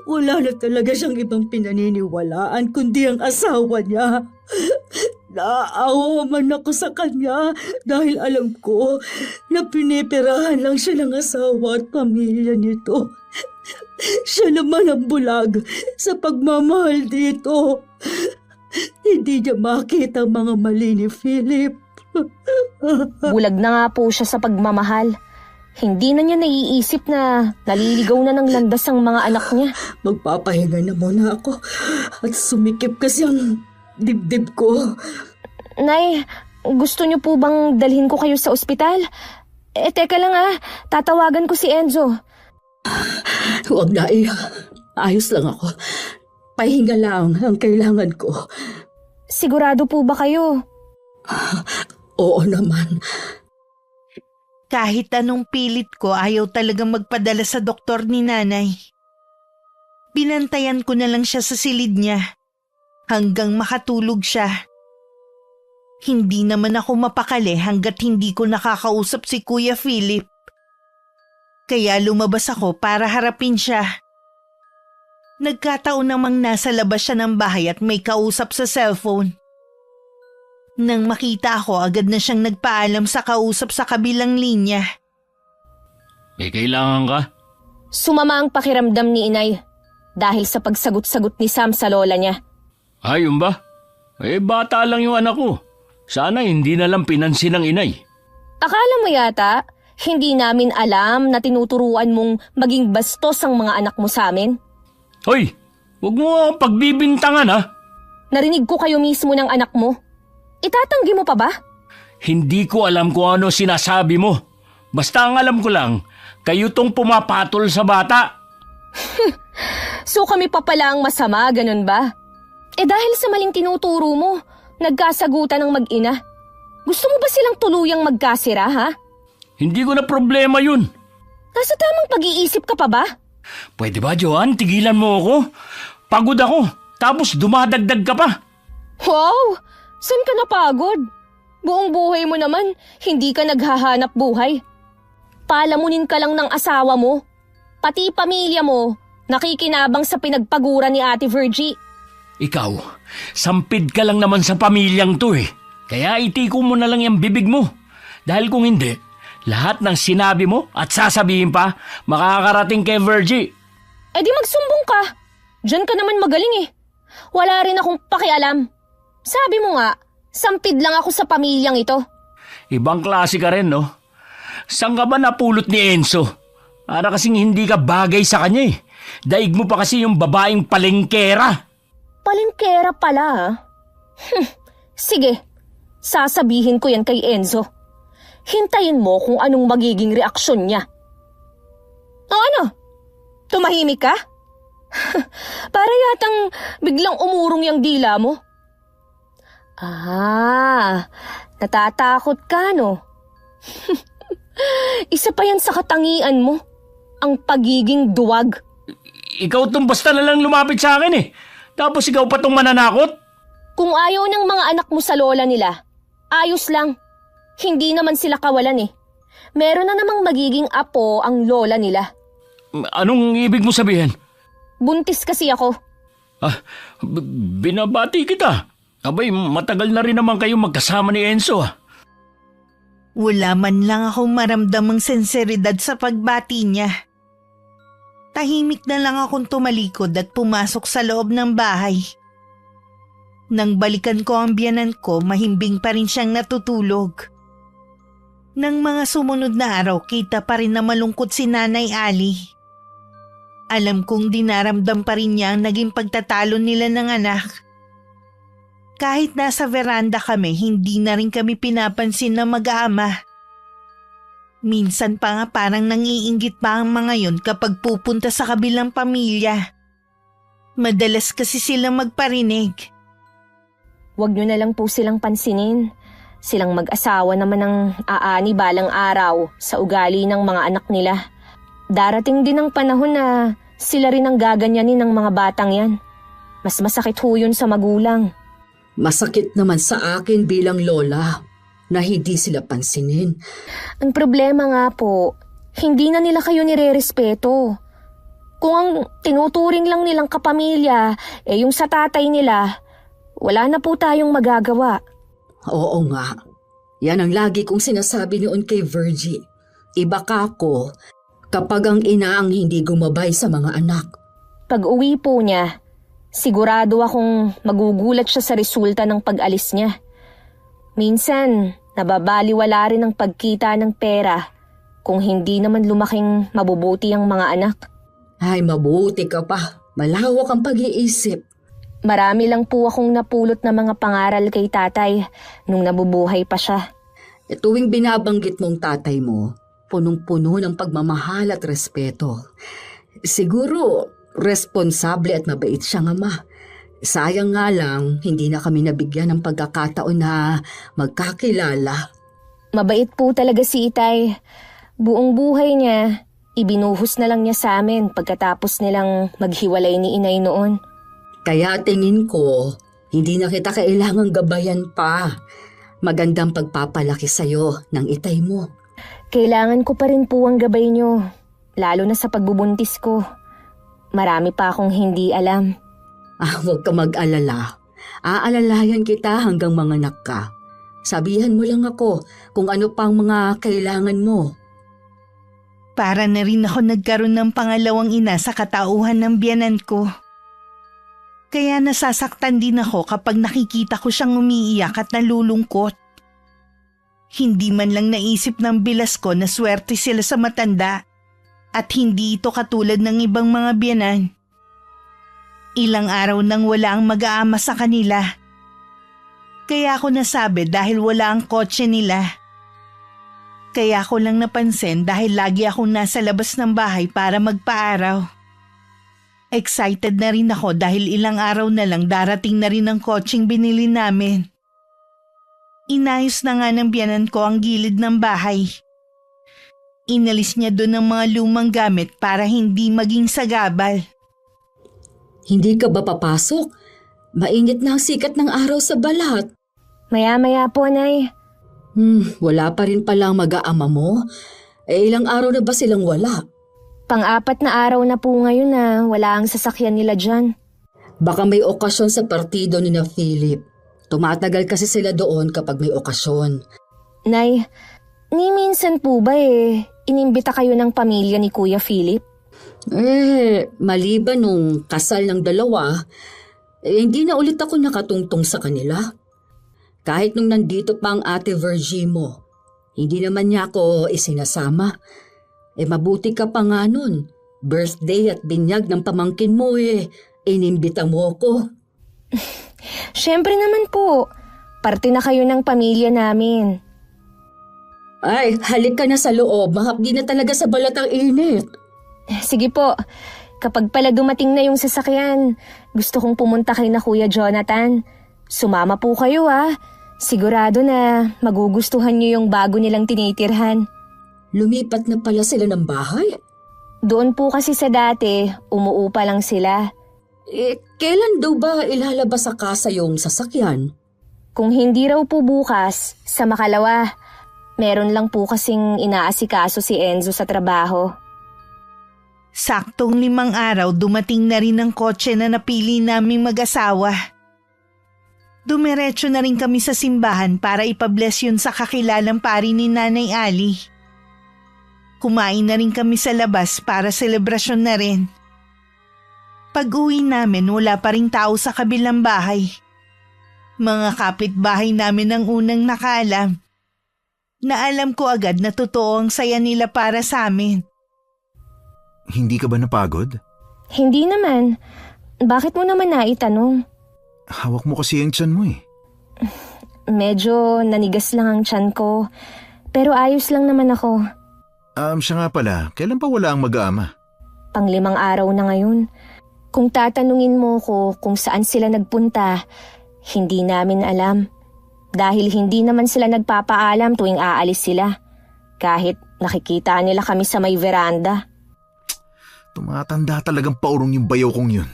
Wala na talaga siyang ibang pinaniniwalaan kundi ang asawa niya. Naaawa man ako sa kanya dahil alam ko na pinipirahan lang siya ng asawa at pamilya nito. Siya naman ang bulag sa pagmamahal dito. Hindi niya makita ang mga mali ni Philip. Bulag na nga po siya sa pagmamahal. Hindi na niya naiisip na naliligaw na ng landas ang mga anak niya. Magpapahinga na muna ako at sumikip kasi ang dibdib ko. Nay, gusto niyo po bang dalhin ko kayo sa ospital? Teka lang tatawagan ko si Enzo. Huwag na ayos lang ako. Pahinga lang ang kailangan ko. Sigurado po ba kayo? Oo naman. Kahit anong pilit ko, ayaw talagang magpadala sa doktor ni nanay. Binantayan ko na lang siya sa silid niya hanggang makatulog siya. Hindi naman ako mapakali hanggat hindi ko nakakausap si Kuya Philip. Kaya lumabas ako para harapin siya. Nagkataon namang nasa labas siya ng bahay at may kausap sa cellphone. Nang makita ako, agad na siyang nagpaalam sa kausap sa kabilang linya. May kailangan ka? Sumama ang pakiramdam ni inay dahil sa pagsagot-sagot ni Sam sa lola niya. Ayun ba? Bata lang yung anak ko. Sana hindi na lang pinansin ng inay. Akala mo yata, hindi namin alam na tinuturuan mong maging bastos ang mga anak mo sa amin? Hoy, huwag mo pagbibintangan ha. Narinig ko kayo mismo ng anak mo. Itatanggi mo pa ba? Hindi ko alam kung ano sinasabi mo. Basta ang alam ko lang, kayo tong pumapatol sa bata. So kami pa pala ang masama, ganun ba? Dahil sa maling tinuturo mo, nagkasagutan ng mag-ina. Gusto mo ba silang tuluyang magkasira, ha? Hindi ko na problema yun. Nasa tamang pag-iisip ka pa ba? Pwede ba, Joan? Tigilan mo ako. Pagod ako. Tapos dumadagdag ka pa. Wow! Saan ka napagod? Buong buhay mo naman, hindi ka naghahanap buhay. Palamunin ka lang ng asawa mo. Pati pamilya mo, nakikinabang sa pinagpaguran ni Ate Virgie. Ikaw, sampid ka lang naman sa pamilyang to eh. Kaya itiko mo na lang yung bibig mo. Dahil kung hindi, lahat ng sinabi mo at sasabihin pa, makakarating kay Virgie. Di magsumbong ka. Diyan ka naman magaling eh. Wala rin akong pakialam. Sabi mo nga, sampid lang ako sa pamilyang ito. Ibang klase ka rin, no? Saan ka ba napulot ni Enzo? Para kasing hindi ka bagay sa kanya eh. Daig mo pa kasi yung babaeng palengkera. Palengkera pala ha? Sige, sasabihin ko yan kay Enzo. Hintayin mo kung anong magiging reaksyon niya. O ano? Tumahimik ka? Para yatang biglang umurong yung dila mo. Natatakot ka no? Isa pa yan sa katangian mo, ang pagiging duwag. Ikaw tong basta na lang lumapit sa akin eh. Tapos ikaw pa tong mananakot? Kung ayaw ng mga anak mo sa lola nila, ayos lang. Hindi naman sila kawalan eh. Meron na namang magiging apo ang lola nila. Anong ibig mo sabihin? Buntis kasi ako. Binabati kita. Abay, matagal na rin naman kayo magkasama ni Enzo ah. Wala man lang akong maramdamang senseridad sa pagbati niya. Tahimik na lang akong tumalikod at pumasok sa loob ng bahay. Nang balikan ko ang biyanan ko, mahimbing pa rin siyang natutulog. Nang mga sumunod na araw, kita pa rin na malungkot si Nanay Ali. Alam kong dinaramdam pa rin niya ang naging pagtatalo nila ng anak. Kahit nasa veranda kami, hindi na rin kami pinapansin na mag-aama. Minsan pa nga parang nangiinggit pa ang mga yon kapag pupunta sa kabilang pamilya. Madalas kasi silang magparinig. Huwag niyo na lang po silang pansinin. Silang mag-asawa naman ang aani balang araw sa ugali ng mga anak nila. Darating din ang panahon na sila rin ang gaganyanin ng mga batang yan. Mas masakit ho yun sa magulang. Masakit naman sa akin bilang lola na hindi sila pansinin. Ang problema nga po, hindi na nila kayo nire-respeto. Kung ang tinuturing lang nilang kapamilya, yung sa tatay nila, wala na po tayong magagawa. Oo nga. Yan ang lagi kong sinasabi noon kay Virgie. Iba ka ako kapag ang ina ang hindi gumabay sa mga anak. Pag uwi po niya, sigurado akong magugulat siya sa resulta ng pag-alis niya. Minsan, nababaliwala rin ang pagkita ng pera kung hindi naman lumaking mabubuti ang mga anak. Ay, mabuti ka pa. Malawak ang pag-iisip. Marami lang po akong napulot na mga pangaral kay tatay nung nabubuhay pa siya. Tuwing binabanggit mong tatay mo, punong-puno ng pagmamahal at respeto. Siguro, responsable at mabait siyang ama. Sayang nga lang, hindi na kami nabigyan ng pagkakataon na magkakilala. Mabait po talaga si Itay. Buong buhay niya, ibinuhos na lang niya sa amin pagkatapos nilang maghiwalay ni Inay noon. Kaya tingin ko, hindi na kita kailangang gabayan pa. Magandang pagpapalaki sa'yo ng itay mo. Kailangan ko pa rin po ang gabay niyo, lalo na sa pagbubuntis ko. Marami pa akong hindi alam. Huwag ka mag-alala. Aalalayan kita hanggang manganak ka. Sabihan mo lang ako kung ano pang mga kailangan mo. Para na rin ako nagkaroon ng pangalawang ina sa katauhan ng biyanan ko. Kaya nasasaktan din ako kapag nakikita ko siyang umiiyak at nalulungkot. Hindi man lang naisip ng bilas ko na swerte sila sa matanda at hindi ito katulad ng ibang mga biyanan. Ilang araw nang wala ang mag-aama sa kanila. Kaya ako nasabi dahil wala ang kotse nila. Kaya ako lang napansin dahil lagi akong nasa labas ng bahay para magpaaraw. Excited na rin ako dahil ilang araw na lang darating na rin ang kotseng binili namin. Inayos na nga ng biyanan ko ang gilid ng bahay. Inalis niya doon ang mga lumang gamit para hindi maging sagabal. Hindi ka ba papasok? Mainit na ang sikat ng araw sa balat. Maya-maya po, Nay. Wala pa rin pala ang mag-aama mo. Ilang araw na ba silang wala? Pang-4 na araw na po ngayon na wala ang sasakyan nila dyan. Baka may okasyon sa partido ni na Philip. Tumatagal kasi sila doon kapag may okasyon. Nay, ni minsan po ba inimbita kayo ng pamilya ni Kuya Philip? Maliban nung kasal ng dalawa, hindi na ulit ako nakatungtong sa kanila. Kahit nung nandito pa ang ate Virgie mo, hindi naman niya ako isinasama. Mabuti ka pa nga nun. Birthday at binyag ng pamangkin mo inimbita mo ko. Siyempre naman po. Parte na kayo ng pamilya namin. Ay, halik ka na sa loob. Mahapdi na talaga sa balat ang init. Sige po. Kapag pala dumating na yung sasakyan, gusto kong pumunta kay na Kuya Jonathan. Sumama po kayo Sigurado na magugustuhan niyo yung bago nilang tinitirhan. Lumipat na pala sila ng bahay? Doon po kasi sa dati, umuupa lang sila. Kailan daw ba ilalabas sa kasa yung sasakyan? Kung hindi raw po bukas, sa makalawa. Meron lang po kasing inaasikaso si Enzo sa trabaho. Saktong 5 araw dumating na rin ang kotse na napili naming mag-asawa. Dumiretso na rin kami sa simbahan para ipabless yun sa kakilalang pari ni Nanay Ali. Kumain na rin kami sa labas para selebrasyon na rin. Pag-uwi namin, wala pa ring tao sa kabilang bahay. Mga kapitbahay namin ang unang nakaalam. Naalam ko agad na totoo ang saya nila para sa amin. Hindi ka ba napagod? Hindi naman. Bakit mo naman naitanong? Hawak mo kasi ang tiyan mo Medyo nanigas lang ang tiyan ko. Pero ayos lang naman ako. Siya nga pala, kailan pa wala ang mag-aama? Pang 5 araw na ngayon. Kung tatanungin mo ko kung saan sila nagpunta, hindi namin alam. Dahil hindi naman sila nagpapaalam tuwing aalis sila. Kahit nakikita nila kami sa may veranda. Tumatanda talagang paurong yung bayaw kong yun.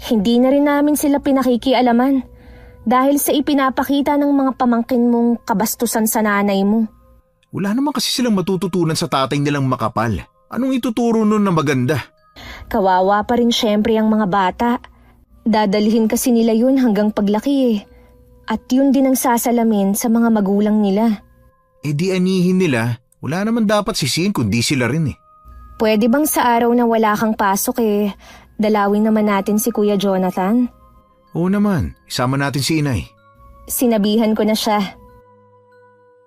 Hindi na rin namin sila pinakikialaman. Dahil sa ipinapakita ng mga pamangkin mong kabastusan sa nanay mo. Wala naman kasi silang matututunan sa tatay nilang makapal. Anong ituturo nun na maganda? Kawawa pa rin syempre ang mga bata. Dadalhin kasi nila yun hanggang paglaki At yun din ang sasalamin sa mga magulang nila. Di anihin nila. Wala naman dapat sisihin kundi sila rin Pwede bang sa araw na wala kang pasok dalawin naman natin si Kuya Jonathan? Oo naman, isama natin si Inay. Sinabihan ko na siya.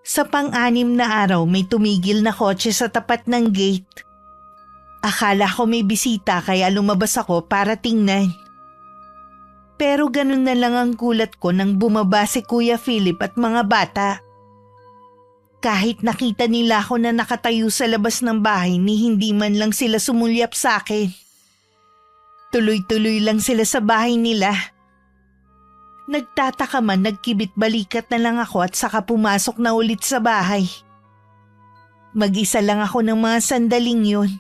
Sa pang-6 na araw may tumigil na kotse sa tapat ng gate. Akala ko may bisita kaya lumabas ako para tingnan. Pero ganun na lang ang gulat ko nang bumaba si Kuya Philip at mga bata. Kahit nakita nila ako na nakatayo sa labas ng bahay ni hindi man lang sila sumulyap sa akin. Tuloy-tuloy lang sila sa bahay nila. Nagtataka man, nagkibit balikat na lang ako at saka pumasok na ulit sa bahay. Mag-isa lang ako ng mga sandaling yun.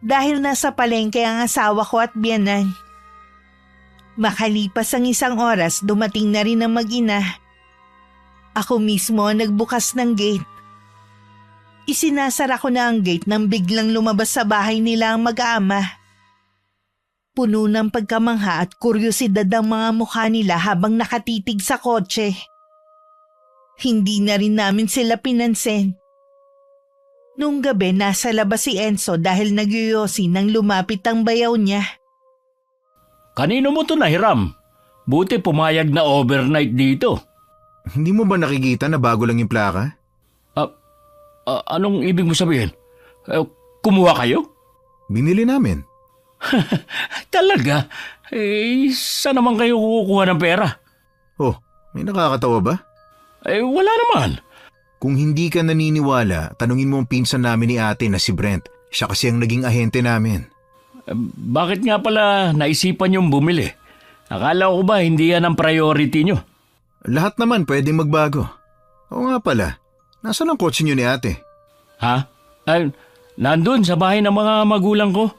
Dahil nasa palengke ang asawa ko at biyanan. Makalipas ang 1 oras, dumating na rin ang mag-ina. Ako mismo ang nagbukas ng gate. Isinasara ko na ang gate nang biglang lumabas sa bahay nila ang mag-aama. Puno ng pagkamangha at kuryosidad ang mga mukha nila habang nakatitig sa kotse. Hindi na rin namin sila pinansin. Noong gabi, nasa labas si Enzo dahil nagyuyosi nang lumapit ang bayaw niya. Kanino mo to nahiram? Buti pumayag na overnight dito. Hindi mo ba nakikita na bago lang yung plaka? Anong ibig mo sabihin? Kumuha kayo? Binili namin. Talaga? Saan naman kayo kukuha ng pera? Oh, may nakakatawa ba? Wala naman. Kung hindi ka naniniwala, tanungin mo ang pinsan namin ni ate na si Brent. Siya kasi ang naging ahente namin. Bakit nga pala naisipan niyong bumili? Akala ko ba hindi yan ang priority niyo? Lahat naman pwedeng magbago. Oo nga pala, nasaan ang kotse niyo ni ate? Ha? Nandun sa bahay ng mga magulang ko.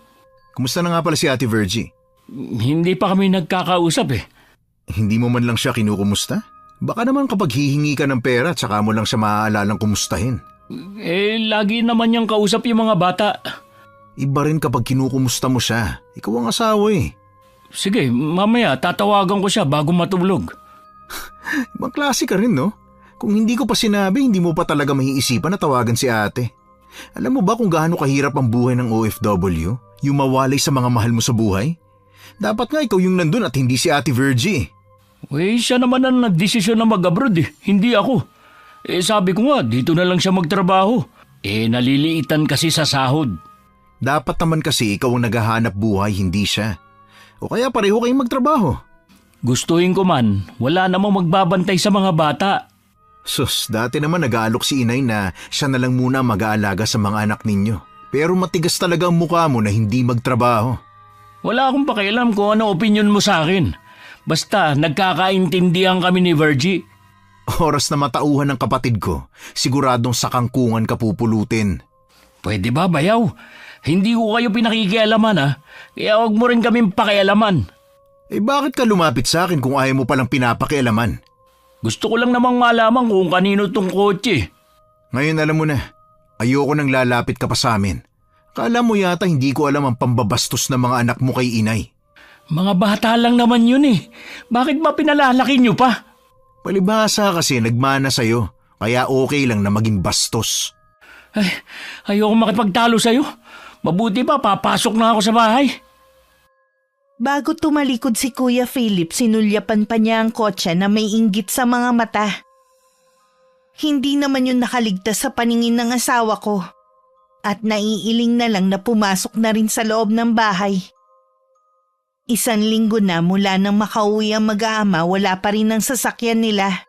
Kumusta na nga pala si ate Virgie? Hindi pa kami nagkakausap eh. Hindi mo man lang siya kinukumusta? Baka naman kapag hihingi ka ng pera at saka mo lang siya maaalalang kumustahin. Lagi naman niyang kausap yung mga bata. Iba rin kapag kinukumusta mo siya. Ikaw ang asawa eh. Sige, mamaya tatawagan ko siya bago matulog. Ibang klase ka rin no? Kung hindi ko pa sinabi, hindi mo pa talaga maiisipan na tawagan si ate. Alam mo ba kung gaano kahirap ang buhay ng OFW? Yung mawalay sa mga mahal mo sa buhay? Dapat nga ikaw yung nandun at hindi si ate Virgie. Siya naman ang nagdesisyon na mag-abroad eh, hindi ako. Sabi ko nga, dito na lang siya magtrabaho. Naliliitan kasi sa sahod. Dapat naman kasi ikaw ang naghahanap buhay, hindi siya. O kaya pareho kayong magtrabaho. Gustuhin ko man, wala namang magbabantay sa mga bata. Sus, dati naman nag-aalok si inay na siya na lang muna mag-aalaga sa mga anak ninyo. Pero matigas talaga ang mukha mo na hindi magtrabaho. Wala akong pakialam kung ano opinion mo sa akin. Basta nagkakaintindihan kami ni Virgie. Oras na matauhan ng kapatid ko, siguradong sa kangkungan ka pupulutin. Pwede ba, bayaw? Hindi ko kayo pinakikialaman ha, kaya huwag mo rin kaming pakialaman. Bakit ka lumapit sa akin kung ayaw mo palang pinapakialaman? Gusto ko lang namang malaman kung kanino tong kotse. Ngayon alam mo na, ayoko nang lalapit ka pa sa amin. Kala mo yata hindi ko alam ang pambabastos ng mga anak mo kay inay. Mga bata lang naman yun eh. Bakit ba pinalalaki nyo pa? Palibhasa kasi nagmana sa'yo, kaya okay lang na maging bastos. Ayoko makipagtalo sa'yo. Mabuti pa, papasok na ako sa bahay. Bago tumalikod si Kuya Philip, sinulyapan pa niya ang kotse na may inggit sa mga mata. Hindi naman yun nakaligtas sa paningin ng asawa ko. At naiiling na lang na pumasok na rin sa loob ng bahay. 1 linggo na mula nang makauwi ang mag-aama, wala pa rin ang sasakyan nila.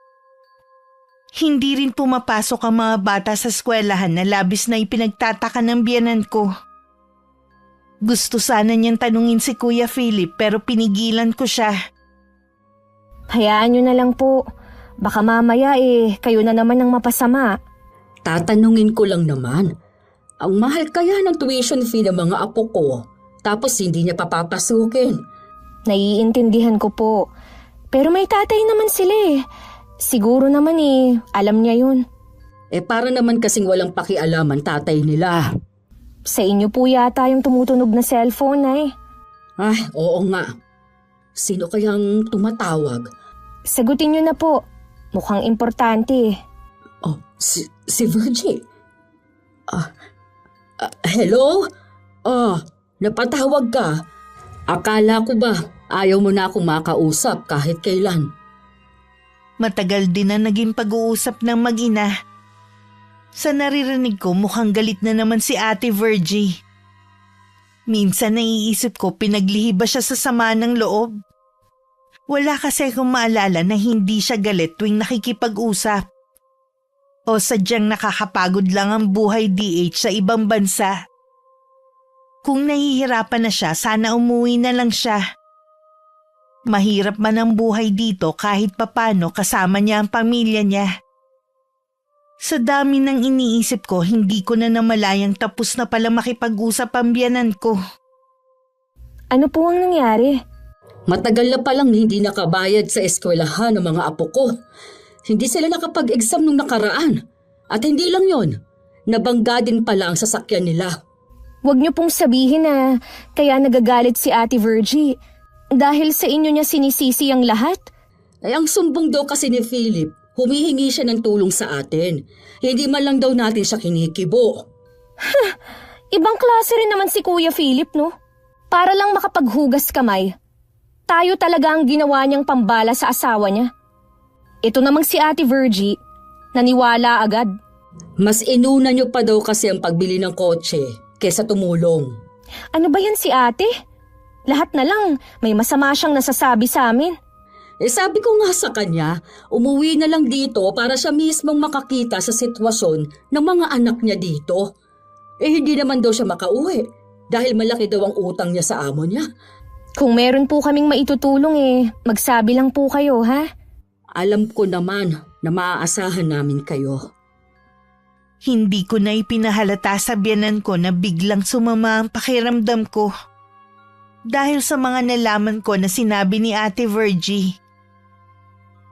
Hindi rin pumapasok ang mga bata sa eskwelahan na labis na ipinagtataka ng biyanan ko. Gusto sana niyang tanungin si Kuya Philip pero pinigilan ko siya. Hayaan nyo na lang po. Baka mamaya kayo na naman ang mapasama. Tatanungin ko lang naman. Ang mahal kaya ng tuition fee ng mga apo ko, tapos hindi niya papapasukin. Naiintindihan ko po. Pero may tatay naman sila eh. Siguro naman alam niya yun. Para naman kasing walang pakialaman tatay nila. Sa inyo po yata yung tumutunog na cellphone Ay, oo nga. Sino kayang tumatawag? Sagutin niyo na po. Mukhang importante. Oh, si Virgie. Hello? Napatawag ka. Akala ko ba ayaw mo na akong makausap kahit kailan? Matagal din na naging pag-uusap ng mag-ina. Sa naririnig ko, mukhang galit na naman si Ate Virgie. Minsan naiisip ko pinaglihi ba siya sa sama ng loob. Wala kasi akong maalala na hindi siya galit tuwing nakikipag-usap. O sadyang nakakapagod lang ang buhay DH sa ibang bansa? Kung nahihirapan na siya, sana umuwi na lang siya. Mahirap man ang buhay dito kahit papano kasama niya ang pamilya niya. Sa dami ng iniisip ko, hindi ko na namalayang tapos na pala makipag-usap ang biyanan ko. Ano po ang nangyari? Matagal na palang hindi nakabayad sa eskwelahan ng mga apo ko. Hindi sila nakapag-exam nung nakaraan. At hindi lang yon, nabangga din pala ang sasakyan nila. Huwag niyo pong sabihin na kaya nagagalit si Ate Virgie. Dahil sa inyo niya sinisisi ang lahat. Ay ang sumbong daw kasi ni Philip, humihingi siya ng tulong sa atin. Hindi man lang daw natin siya kinikibo. Ibang klase rin naman si Kuya Philip, no? Para lang makapaghugas kamay. Tayo talaga ang ginawa niyang pambala sa asawa niya. Ito namang si Ate Virgie, naniwala agad. Mas inuna niyo pa daw kasi ang pagbili ng kotse kesa tumulong. Ano ba yan si ate? Lahat na lang, may masama siyang nasasabi sa amin. Sabi ko nga sa kanya, umuwi na lang dito para siya mismong makakita sa sitwasyon ng mga anak niya dito. Hindi naman daw siya makauwi dahil malaki daw ang utang niya sa amo niya. Kung meron po kaming maitutulong magsabi lang po kayo, ha? Alam ko naman na maaasahan namin kayo. Hindi ko na ipinahalata sa biyanan ko na biglang sumama ang pakiramdam ko. Dahil sa mga nalaman ko na sinabi ni Ate Virgie.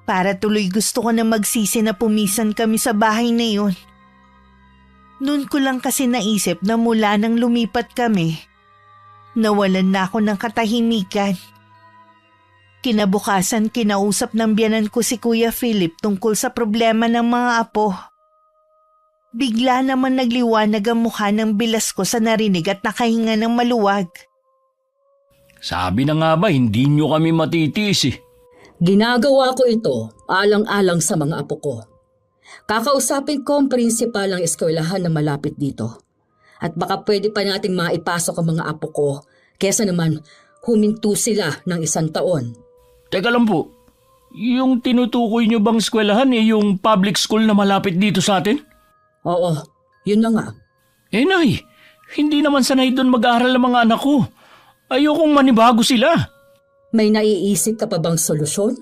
Para tuloy gusto ko na magsisi na pumisan kami sa bahay na yun. Noon ko lang kasi naisip na mula nang lumipat kami, nawalan na ako ng katahimikan. Kinabukasan kinausap ng biyanan ko si Kuya Philip tungkol sa problema ng mga apo. Bigla naman nagliwanag ang mukha ng bilas ko sa narinig at nakahinga ng maluwag. Sabi na nga ba, hindi nyo kami matitiis eh. Ginagawa ko ito alang-alang sa mga apo ko. Kakausapin ko ang prinsipal ng eskwelahan na malapit dito. At baka pwede pa nating maipasok ang mga apo ko kesa naman huminto sila ng 1 taon. Teka lang po, yung tinutukoy nyo bang eskwelahan yung public school na malapit dito sa atin? Oo, yun na nga. Nay, hindi naman sanay doon mag-aaral ang mga anak ko. Ayokong manibago sila. May naiisip ka pa bang solusyon?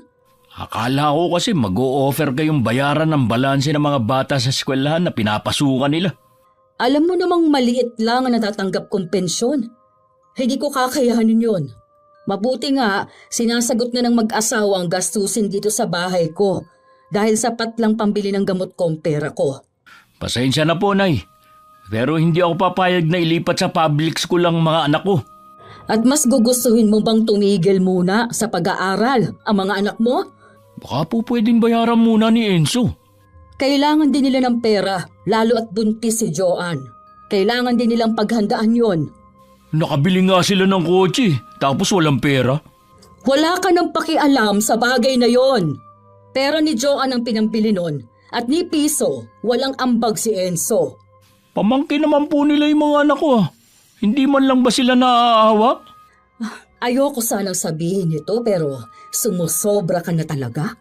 Akala ko kasi mag-o-offer kayong bayaran ng balanse ng mga bata sa eskwelahan na pinapasukan nila. Alam mo namang maliit lang ang natatanggap kong pensyon. Hindi ko kakayanin yun. Mabuti nga, sinasagot na ng mag-asawa ang gastusin dito sa bahay ko dahil sapat lang pambili ng gamot ko ang pera ko. Pasensya na po, Nay. Pero hindi ako papayag na ilipat sa public school ang mga anak ko. At mas gugustuhin mo bang tumigil muna sa pag-aaral ang mga anak mo? Baka po pwedeng bayaran muna ni Enzo. Kailangan din nila ng pera, lalo at buntis si Joanne. Kailangan din nilang paghandaan yon. Nakabili nga sila ng kotse, tapos walang pera. Wala ka nang pakialam sa bagay na yon. Pera ni Joanne ang pinambili nun, at ni Piso, walang ambag si Enzo. Pamangkin naman po nila yung mga anak ko. Hindi man lang ba sila naaawa? Ayoko sanang sabihin ito pero sumusobra ka na talaga.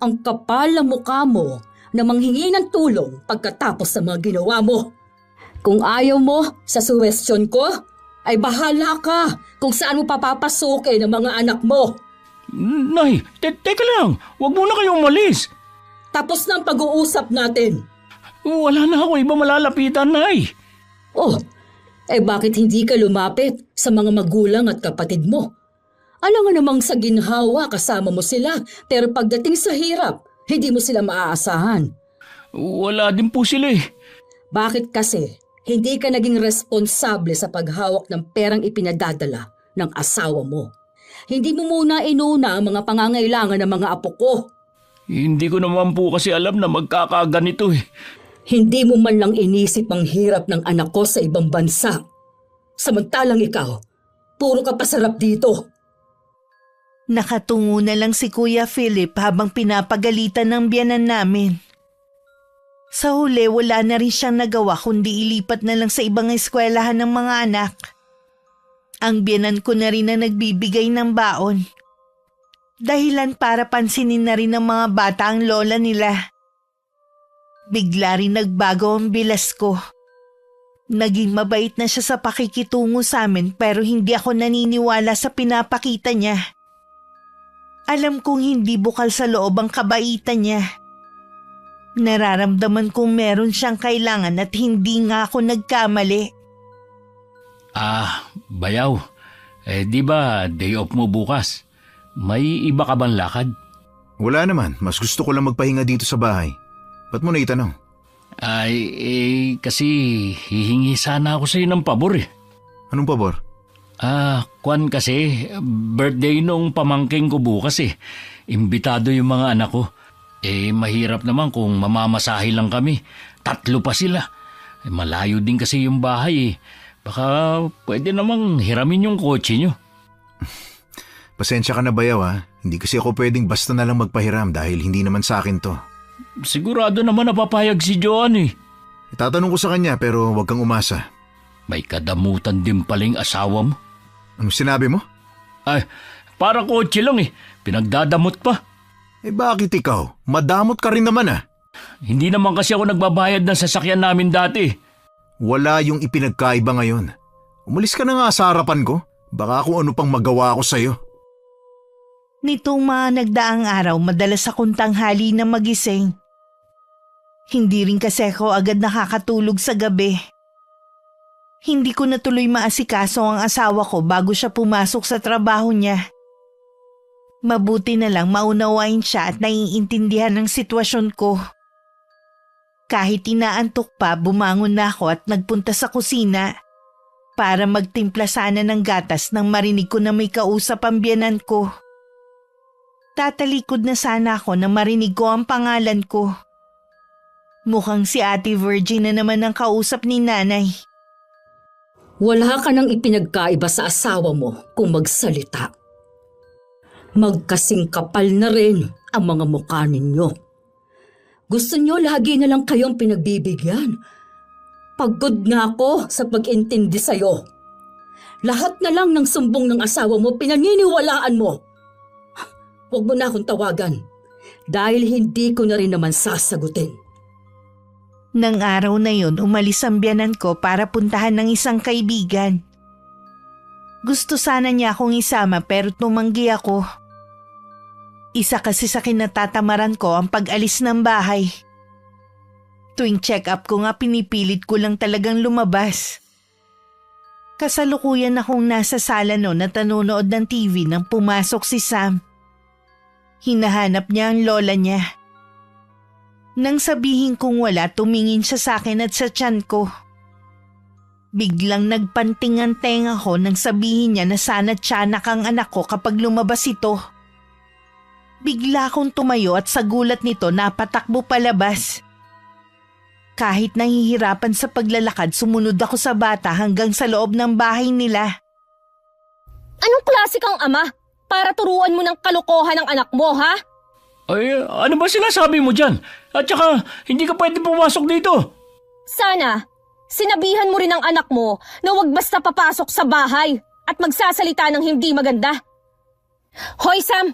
Ang kapal ng mukha mo na manghingi ng tulong pagkatapos sa mga ginawa mo. Kung ayaw mo sa suwestyon ko, ay bahala ka kung saan mo papapasukin ang mga anak mo. Nay, teka lang. Huwag muna kayong umalis. Tapos na ang pag-uusap natin. Wala na ako iba malalapitan, Nay. Oh, bakit hindi ka lumapit sa mga magulang at kapatid mo? Alam nga namang sa ginhawa kasama mo sila, pero pagdating sa hirap, hindi mo sila maaasahan. Wala din po sila eh. Bakit kasi hindi ka naging responsable sa paghawak ng perang ipinadadala ng asawa mo? Hindi mo muna inuna ang mga pangangailangan ng mga apo ko. Hindi ko naman po kasi alam na magkakaganito eh. Hindi mo man lang inisip ang hirap ng anak ko sa ibang bansa. Samantalang ikaw, puro ka pasarap dito. Nakatungo na lang si Kuya Philip habang pinapagalitan ng biyanan namin. Sa huli, wala na rin siyang nagawa kundi ilipat na lang sa ibang eskwelahan ng mga anak. Ang biyanan ko na rin na nagbibigay ng baon. Dahilan para pansinin na rin ng mga bata ang lola nila. Bigla rin nagbago ang bilas ko. Naging mabait na siya sa pakikitungo sa amin pero hindi ako naniniwala sa pinapakita niya. Alam kong hindi bukal sa loob ang kabaitan niya. Nararamdaman kong meron siyang kailangan at hindi nga ako nagkamali. Bayaw. Di ba day off mo bukas? May iba ka bang lakad? Wala naman, mas gusto ko lang magpahinga dito sa bahay. Ba't mo na itanong? Kasi hihingi sana ako sa'yo ng pabor eh. Anong pabor? Kwan kasi, birthday nung pamangking ko bukas eh. Imbitado yung mga anak ko. Mahirap naman kung mamamasahe lang kami. 3 pa sila. Malayo din kasi yung bahay eh. Baka pwede namang hiramin yung kotse nyo. Pasensya ka na Bayaw ha. Hindi kasi ako pwedeng basta na lang magpahiram dahil hindi naman sa akin to. Sigurado naman napapayag si Joan eh. Itatanong ko sa kanya pero huwag kang umasa. May kadamutan din paling asawa mo. Anong sinabi mo? Para kotse lang eh. Pinagdadamot pa. Bakit ikaw? Madamot ka rin naman ah. Hindi naman kasi ako nagbabayad ng sasakyan namin dati. Wala yung ipinagkaiba ngayon. Umalis ka na nga sa harapan ko. Baka kung ano pang magawa ko sa'yo. Nitong mga nagdaang araw, madalas akong tanghali na magising. Hindi rin kasi ako agad nakakatulog sa gabi. Hindi ko natuloy maasikaso ang asawa ko bago siya pumasok sa trabaho niya. Mabuti na lang maunawain siya at naiintindihan ang sitwasyon ko. Kahit inaantok pa, bumangon na ako at nagpunta sa kusina para magtimpla sana ng gatas nang marinig ko na may kausap ang biyanan ko. Tatalikod na sana ako na marinig ko ang pangalan ko. Mukhang si Ate Virgin na naman ang kausap ni Nanay. Wala ka nang ipinagkaiba sa asawa mo kung magsalita. Magkasing kapal na rin ang mga mukha ninyo. Gusto nyo lagi na lang kayong pinagbibigyan. Pagod na ako sa pag-intindi sa'yo. Lahat na lang ng sumbong ng asawa mo pinaniniwalaan mo. Huwag mo na akong tawagan dahil hindi ko na rin naman sasagutin. Nang araw na yun, umalis ang biyanan ko para puntahan ng isang kaibigan. Gusto sana niya akong isama pero tumanggi ako. Isa kasi sa kinatatamaran ko ang pag-alis ng bahay. Tuwing check-up ko nga pinipilit ko lang talagang lumabas. Kasalukuyan akong nasa sala noon at nanonood ng TV nang pumasok si Sam. Hinahanap niya ang lola niya. Nang sabihin kong wala, tumingin siya sa akin at sa tiyan ko. Biglang nagpantingan tenga ko nang sabihin niya na sana tiyanak ang anak ko kapag lumabas ito. Bigla akong tumayo at sa gulat nito napatakbo palabas. Kahit nahihirapan sa paglalakad, sumunod ako sa bata hanggang sa loob ng bahay nila. Anong klase kang ama para turuan mo ng kalokohan ng anak mo, ha? Ano ba sinasabi mo dyan? At saka, hindi ka pwede pumasok dito. Sana, sinabihan mo rin ang anak mo na huwag basta papasok sa bahay at magsasalita ng hindi maganda. Hoy Sam,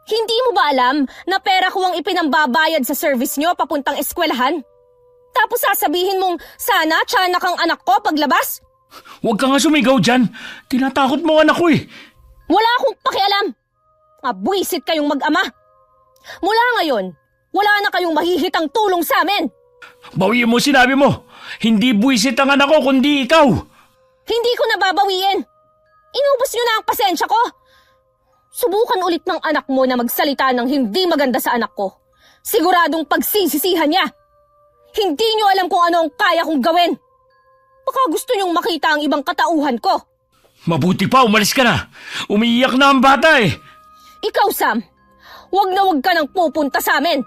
hindi mo ba alam na pera ko ang ipinambabayad sa service nyo papuntang eskwelahan? Tapos sasabihin mong sana tiyanak ang anak ko paglabas? Huwag ka nga sumigaw dyan. Tinatakot mo ang anak ko eh. Wala akong pakialam. Abwisit kayong mag-ama. Mula ngayon, wala na kayong mahihitang tulong sa amin. Bawiin mo sinabi mo. Hindi buwisit ang anak ko kundi ikaw. Hindi ko nababawiin. Inubos nyo na ang pasensya ko. Subukan ulit ng anak mo na magsalita ng hindi maganda sa anak ko. Siguradong pagsisisihan niya. Hindi nyo alam kung ano ang kaya kong gawin. Baka gusto nyong makita ang ibang katauhan ko. Mabuti pa, umalis ka na. Umiiyak na ang bata eh. Ikaw, Sam, huwag na huwag ka nang pupunta sa amin.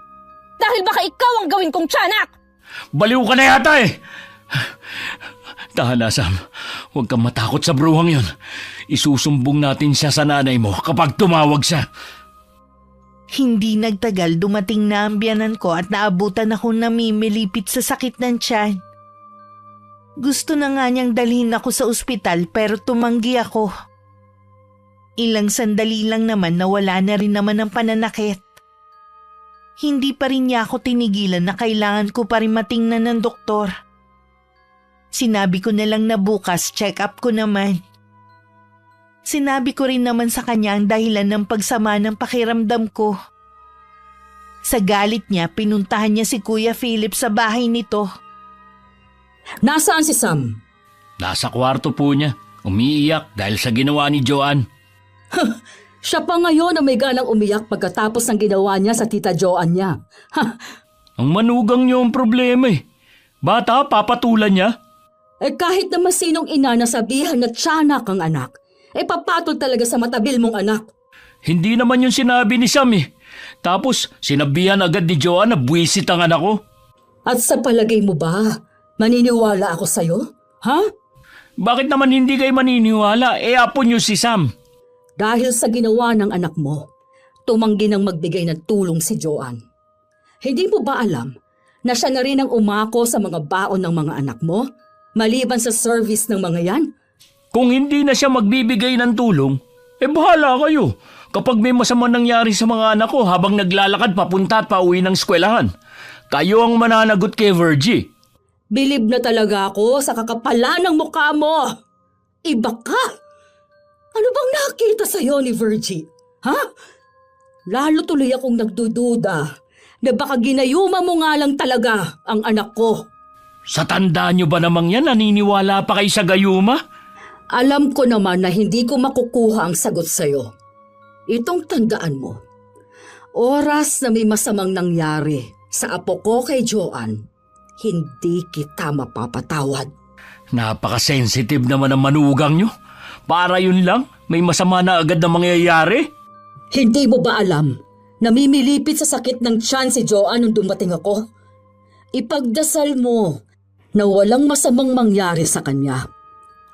Dahil baka ikaw ang gawin kong tiyanak. Baliw ka na yata eh. Tahan na, Sam. Huwag kang matakot sa bruhang yun. Isusumbong natin siya sa nanay mo kapag tumawag siya. Hindi nagtagal, dumating na ang biyanan ko at naabutan akong namimilipit sa sakit ng tiyan. Gusto na nga niyang dalhin ako sa ospital pero tumanggi ako. Ilang sandali lang naman nawala na rin naman ang pananakit. Hindi pa rin niya ako tinigilan na kailangan ko pa rin matingnan ng doktor. Sinabi ko na lang na bukas check up ko naman. Sinabi ko rin naman sa kanya ang dahilan ng pagsama ng pakiramdam ko. Sa galit niya, pinuntahan niya si Kuya Philip sa bahay nito. Nasaan si Sam? Nasa kwarto po niya. Umiiyak dahil sa ginawa ni Joanne. Siya pa ngayon ang may ganang umiyak pagkatapos ng ginawa niya sa tita Joanne niya. Ang manugang niyo ang problema eh. Bata, papatulan niya. Kahit naman sinong ina na sabihan na tiyanak ang anak, papatol talaga sa matabil mong anak. Hindi naman yung sinabi ni Sam eh. Tapos sinabihan agad ni Joanne na buwisit ang anak ko. At sa palagay mo ba, maniniwala ako sa'yo? Ha? Bakit naman hindi kayo maniniwala? Apo niyo si Sam. Dahil sa ginawa ng anak mo, tumanggi ng magbigay ng tulong si Joanne. Hindi mo ba alam na siya na rin ang umako sa mga baon ng mga anak mo, maliban sa service ng mga yan? Kung hindi na siya magbibigay ng tulong, bahala kayo. Kapag may masama nangyari sa mga anak ko habang naglalakad papunta at pauwi ng eskwelahan, kayo ang mananagot kay Virgie. Bilib na talaga ako sa kakapalan ng mukha mo. Iba ka. Ano bang nakita sa'yo ni Virgie? Ha? Lalo tuloy akong nagdududa na baka ginayuma mo nga lang talaga ang anak ko. Sa tanda niyo ba namang yan, naniniwala pa kayo sa gayuma? Alam ko naman na hindi ko makukuha ang sagot sa'yo. Itong tandaan mo, oras na may masamang nangyari sa apo ko kay Joanne, hindi kita mapapatawad. Napaka-sensitive naman ang manugang niyo. Para yun lang, may masama na agad na mangyayari? Hindi mo ba alam, namimilipit sa sakit ng tiyan si Joanne nung dumating ako? Ipagdasal mo na walang masamang mangyari sa kanya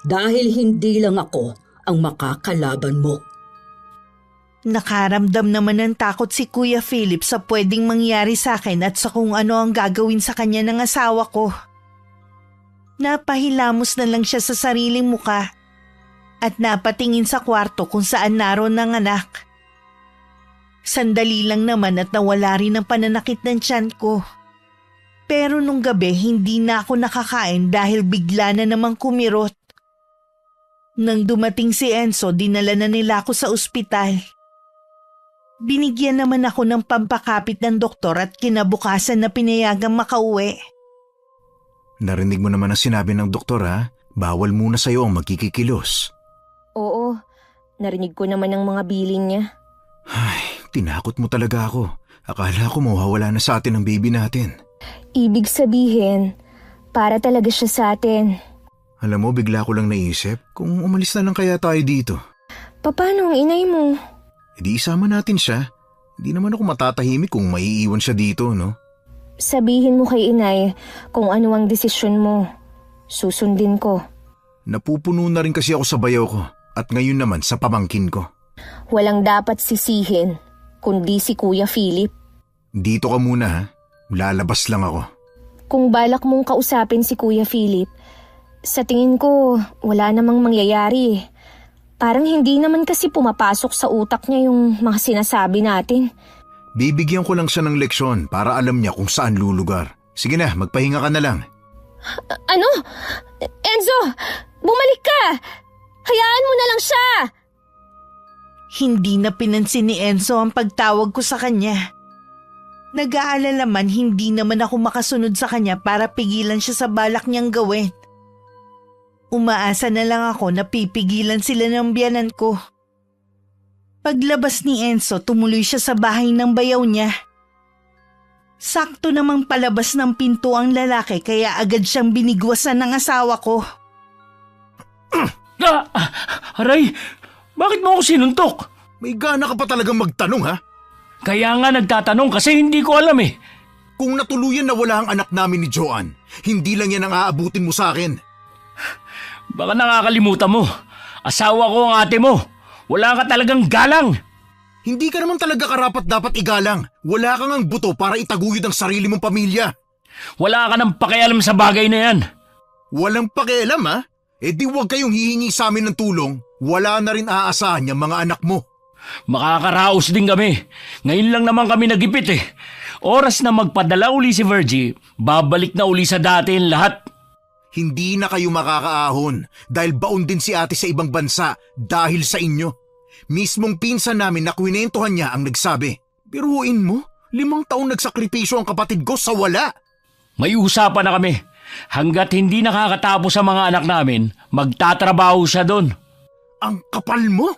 dahil hindi lang ako ang makakalaban mo. Nakaramdam naman ng takot si Kuya Philip sa pwedeng mangyari sa akin at sa kung ano ang gagawin sa kanya ng asawa ko. Napahilamos na lang siya sa sariling muka at napatingin sa kwarto kung saan naroon ng anak. Sandali lang naman at nawala rin ang pananakit ng tiyan ko. Pero nung gabi hindi na ako nakakain dahil bigla na namang kumirot. Nang dumating si Enzo, dinala na nila ako sa ospital. Binigyan naman ako ng pampakapit ng doktor at kinabukasan na pinayagang makauwi. Narinig mo naman ang sinabi ng doktor ha? Bawal muna sa'yo ang magkikikilos. Oo, narinig ko naman ang mga bilin niya. Ay, tinakot mo talaga ako. Akala ko mawawala na sa atin ang baby natin. Ibig sabihin, para talaga siya sa atin. Alam mo, bigla ko lang naisip kung umalis na lang kaya tayo dito. Paano ang inay mo? Di isama natin siya. Hindi naman ako matatahimik kung maiiwan siya dito, no? Sabihin mo kay inay kung ano ang desisyon mo. Susundin ko. Napupuno na rin kasi ako sa bayaw ko at ngayon naman sa pamangkin ko. Walang dapat sisihin, kundi si Kuya Philip. Dito ka muna ha. Lalabas lang ako. Kung balak mong kausapin si Kuya Philip, sa tingin ko wala namang mangyayari. Parang hindi naman kasi pumapasok sa utak niya yung mga sinasabi natin. Bibigyan ko lang siya ng leksyon para alam niya kung saan lulugar. Sige na, magpahinga ka na lang. Ano? Enzo! Bumalik ka! Hayaan mo na lang siya! Hindi na pinansin ni Enzo ang pagtawag ko sa kanya. Nag-aalala man hindi naman ako makasunod sa kanya para pigilan siya sa balak niyang gawin. Umaasa na lang ako na pipigilan sila ng biyanan ko. Paglabas ni Enzo, tumuloy siya sa bahay ng bayaw niya. Sakto namang palabas ng pinto ang lalaki kaya agad siyang binigwasan ng asawa ko. Aray, bakit mo ako sinuntok? May gana ka pa talagang magtanong ha? Kaya nga nagtatanong kasi hindi ko alam eh. Kung natuluyan na wala ang anak namin ni Joanne, hindi lang yan ang aabutin mo sa akin. Baka nakakalimutan mo. Asawa ko ang ate mo. Wala ka talagang galang. Hindi ka naman talaga karapat dapat igalang. Wala kang ang buto para itaguyod ang sarili mong pamilya. Wala ka nang pakialam sa bagay na yan. Walang pakialam ha? Di huwag kayong hihingi sa amin ng tulong. Wala na rin aasahan yung mga anak mo. Makakaraos din kami. Ngayon lang naman kami nagipit eh. Oras na magpadala uli si Virgie, babalik na uli sa dati ang lahat. Hindi na kayo makakaahon dahil baon din si ate sa ibang bansa dahil sa inyo. Mismong pinsan namin na kwinentuhan niya ang nagsabi. Biruin mo, 5 taon nagsakripisyo ang kapatid ko sa wala. May usapan na kami. Hanggat hindi nakakatapos sa mga anak namin, magtatrabaho siya doon. Ang kapal mo?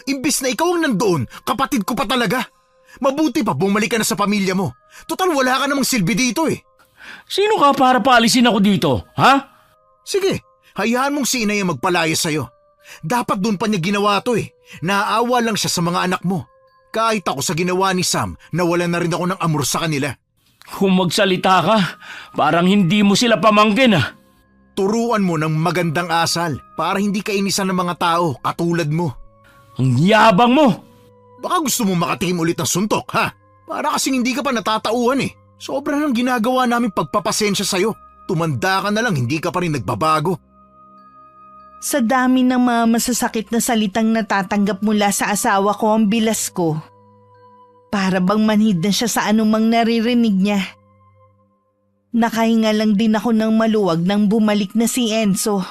Imbis na ikaw ang nandoon, kapatid ko pa talaga. Mabuti pa bumalik ka na sa pamilya mo. Total wala ka namang silbi dito eh. Sino ka para paalisin ako dito, ha? Sige, hayaan mong si inay ang magpalaya sa'yo. Dapat doon pa niya ginawa to eh. Naaawa lang siya sa mga anak mo. Kahit ako sa ginawa ni Sam, nawalan na rin ako ng amor sa kanila. Kung magsalita ka, parang hindi mo sila pamangkin ah. Turuan mo ng magandang asal para hindi kainisan ng mga tao katulad mo. Ang yabang mo! Baka gusto mo makatikim ulit ng suntok, ha? Para kasing hindi ka pa natatauhan eh. Sobrang ang ginagawa namin pagpapasensya sa'yo. Tumanda ka na lang, hindi ka pa rin nagbabago. Sa dami ng mga masasakit na salitang natatanggap mula sa asawa ko ang bilas ko. Para bang manhid na siya sa anumang naririnig niya. Nakahinga lang din ako ng maluwag nang bumalik na si Enzo.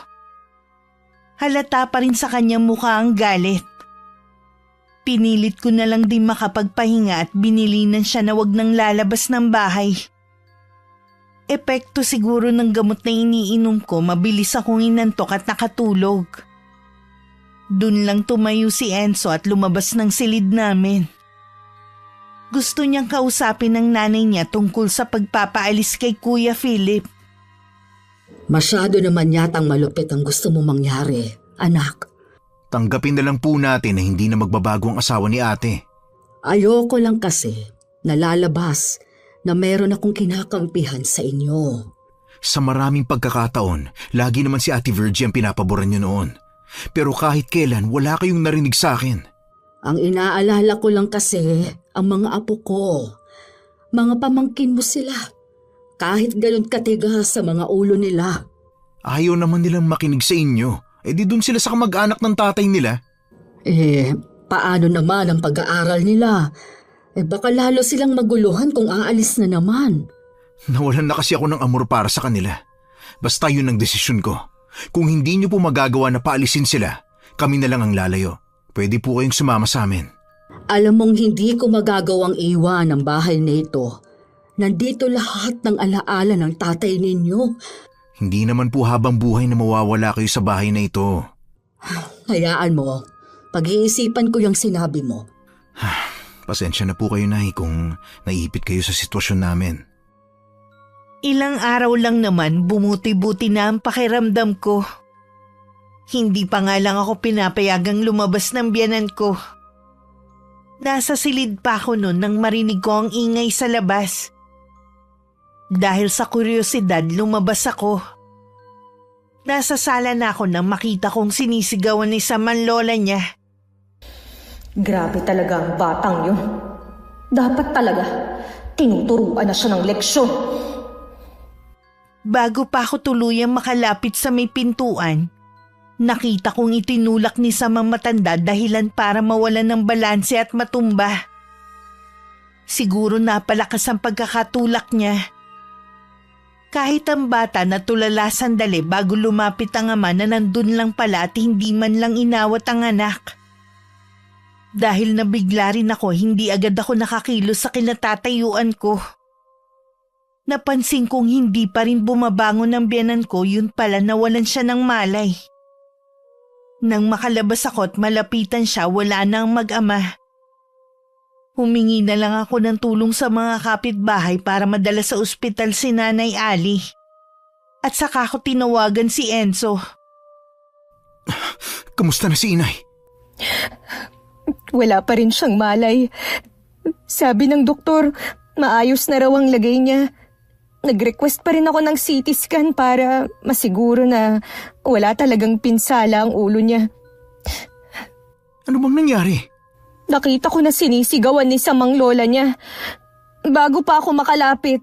Halata pa rin sa kanyang mukha ang galit. Pinilit ko na lang din makapagpahinga at binilinan siya na wag nang lalabas ng bahay. Epekto siguro ng gamot na iniinom ko, mabilis akong inantok at nakatulog. Dun lang tumayo si Enzo at lumabas ng silid namin. Gusto niyang kausapin ng nanay niya tungkol sa pagpapaalis kay Kuya Philip. Masyado naman yatang malupit ang gusto mo mangyari, anak. Tanggapin na lang po natin na hindi na magbabago ang asawa ni ate. Ayoko lang kasi nalalabas na meron akong kinakampihan sa inyo. Sa maraming pagkakataon, lagi naman si Ate Virgie ang pinapaboran niyo noon. Pero kahit kailan, wala kayong narinig sa akin. Ang inaalala ko lang kasi ang mga apo ko. Mga pamangkin mo sila. Kahit ganun katigas sa mga ulo nila. Ayaw naman nilang makinig sa inyo. Eh di dun sila sa kamag-anak ng tatay nila. Paano naman ang pag-aaral nila? Baka lalo silang maguluhan kung aalis na naman. Nawalan na kasi ako ng amor para sa kanila. Basta yun ang desisyon ko. Kung hindi niyo po magagawa na paalisin sila, kami na lang ang lalayo. Pwede po kayong sumama sa amin. Alam mong hindi ko magagawang iwan ang bahay na ito. Nandito lahat ng alaala ng tatay ninyo. Hindi naman po habang buhay na mawawala kayo sa bahay na ito. Hayaan mo. Pag-iisipan ko yung sinabi mo. Pasensya na po kayo, Nay, kung naipit kayo sa sitwasyon namin. Ilang araw lang naman bumuti-buti na ang pakiramdam ko. Hindi pa nga lang ako pinapayagang lumabas ng biyanan ko. Nasa silid pa ako noon nang marinig ko ang ingay sa labas. Dahil sa kuryosidad, lumabas ako. Nasa sala na ako nang makita kong sinisigawan ni Sam ang lola niya. Grabe talaga ang batang yun. Dapat talaga, tinuturuan na siya ng leksyon. Bago pa ako tuluyang makalapit sa may pintuan, nakita kong itinulak ni Sam ang matanda dahilan para mawalan ng balanse at matumba. Siguro napalakas ang pagkakatulak niya. Kahit ang bata natulala sandali bago lumapit ang ama na nandun lang pala at hindi man lang inawat ang anak. Dahil nabigla rin ako, hindi agad ako nakakilos sa kinatatayuan ko. Napansin kong hindi pa rin bumabangon ang biyanan ko, yun pala nawalan siya ng malay. Nang makalabas ako at malapitan siya, wala na ang mag-ama. Humingi na lang ako ng tulong sa mga kapitbahay para madala sa ospital si Nanay Ali. At saka ako tinawagan si Enzo. Kamusta na si Inay? Wala pa rin siyang malay. Sabi ng doktor, maayos na raw ang lagay niya. Nag-request pa rin ako ng CT scan para masiguro na wala talagang pinsala ang ulo niya. Ano bang nangyari? Nakita ko na sinisigawan ni Samang lola niya. Bago pa ako makalapit,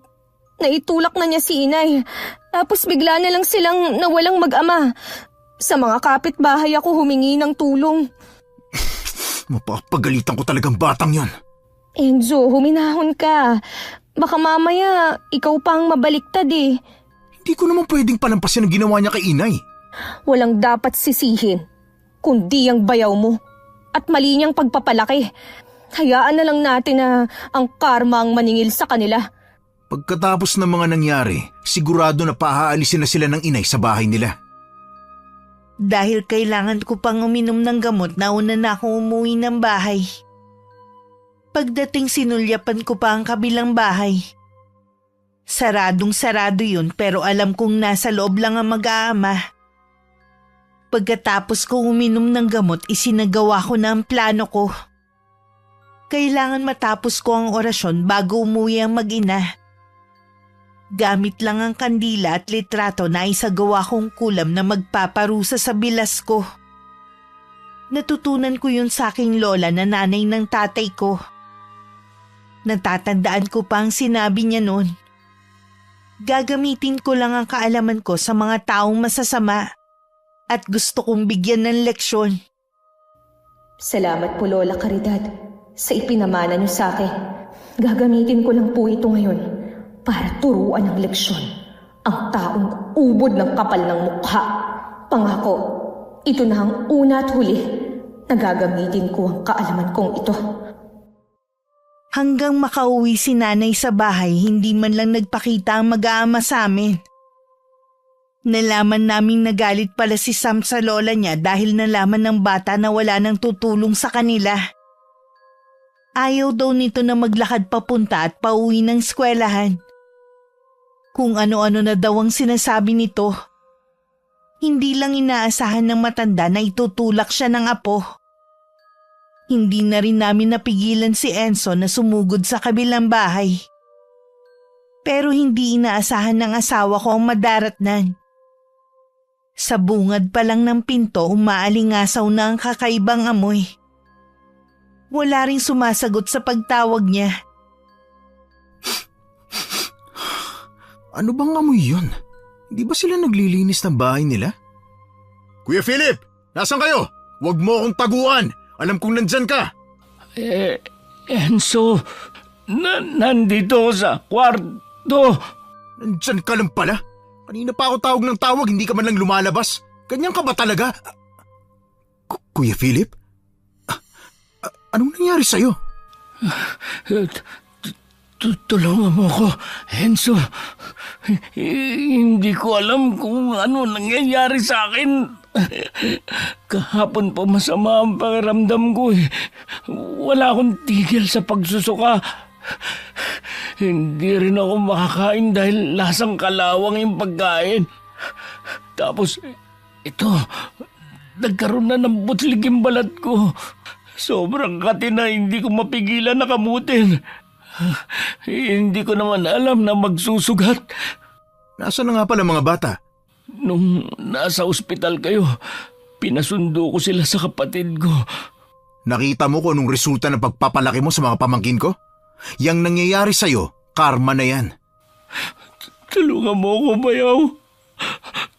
naitulak na niya si Inay. Tapos bigla na lang silang nawalang mag-ama. Sa mga kapitbahay ako humingi ng tulong. Mapapagalitan ko talagang batang yon. Enzo, huminahon ka. Baka mamaya ikaw pa ang mabaliktad eh. Hindi ko naman pwedeng palampasin ang ginawa niya kay inay. Walang dapat sisihin, kundi ang bayaw mo at mali niyang pagpapalaki. Hayaan na lang natin na ang karma ang maningil sa kanila. Pagkatapos ng mga nangyari, sigurado na paaalisin na sila ng inay sa bahay nila. Dahil kailangan ko pang uminom ng gamot, nauna na akong umuwi ng bahay. Pagdating sinulyapan ko pa ang kabilang bahay. Saradong-sarado yun pero alam kong nasa loob lang ang mag-aama. Pagkatapos kong uminom ng gamot, isinagawa ko na ang plano ko. Kailangan matapos ko ang orasyon bago umuwi ang mag-ina. Gamit lang ang kandila at litrato na isagawa kong kulam na magpaparusa sa bilas ko. Natutunan ko yun sa aking lola na nanay ng tatay ko. Natatandaan ko pa ang sinabi niya noon. Gagamitin ko lang ang kaalaman ko sa mga taong masasama at gusto kong bigyan ng leksyon. Salamat po Lola Caridad sa ipinamana niyo sa akin. Gagamitin ko lang po ito ngayon para turuan ng leksyon ang taong ubod ng kapal ng mukha. Pangako, ito na ang una at huli na gagamitin ko ang kaalaman kong ito. Hanggang makauwi si nanay sa bahay, hindi man lang nagpakita ang mag-aama sa amin. Nalaman naming nagalit pala si Sam sa lola niya dahil nalaman ng bata na wala nang tutulong sa kanila. Ayaw daw nito na maglakad papunta at pauwi ng eskwelahan. Kung ano-ano na daw ang sinasabi nito. Hindi lang inaasahan ng matanda na itutulak siya ng apo. Hindi na rin namin napigilan si Enzo na sumugod sa kabilang bahay. Pero hindi inaasahan ng asawa ko ang madaratnan. Sa bungad pa lang ng pinto, umaalingasaw na ang kakaibang amoy. Wala ring sumasagot sa pagtawag niya. Ano bang amoy yun? Hindi ba sila naglilinis ng bahay nila? Kuya Philip! Nasaan kayo? Huwag mo akong taguan! Alam kong nandyan ka! Enzo, nandito sa kwarto. Nandyan ka lang pala? Kanina pa ako tawag ng tawag, hindi ka man lang lumalabas. Ganyan ka ba talaga? Kuya Philip? Anong nangyari sa'yo? Tulungan mo ko, Enzo. Hindi ko alam kung ano nangyayari sa akin. Kahapon pa masama ang pakiramdam ko eh. Wala akong tigil sa pagsusuka. Hindi rin ako makakain dahil lasang kalawang yung pagkain. Tapos, ito, nagkaroon na ng butlig yung balat ko. Sobrang kati na hindi ko mapigilan na kamutin. Hindi ko naman alam na magsusugat. Nasaan na nga pala mga bata? Nung nasa ospital kayo, pinasundo ko sila sa kapatid ko. Nakita mo kung anong resulta ng pagpapalaki mo sa mga pamangkin ko? Yang nangyayari sa'yo, karma na yan. Tulungan mo ako, bayaw.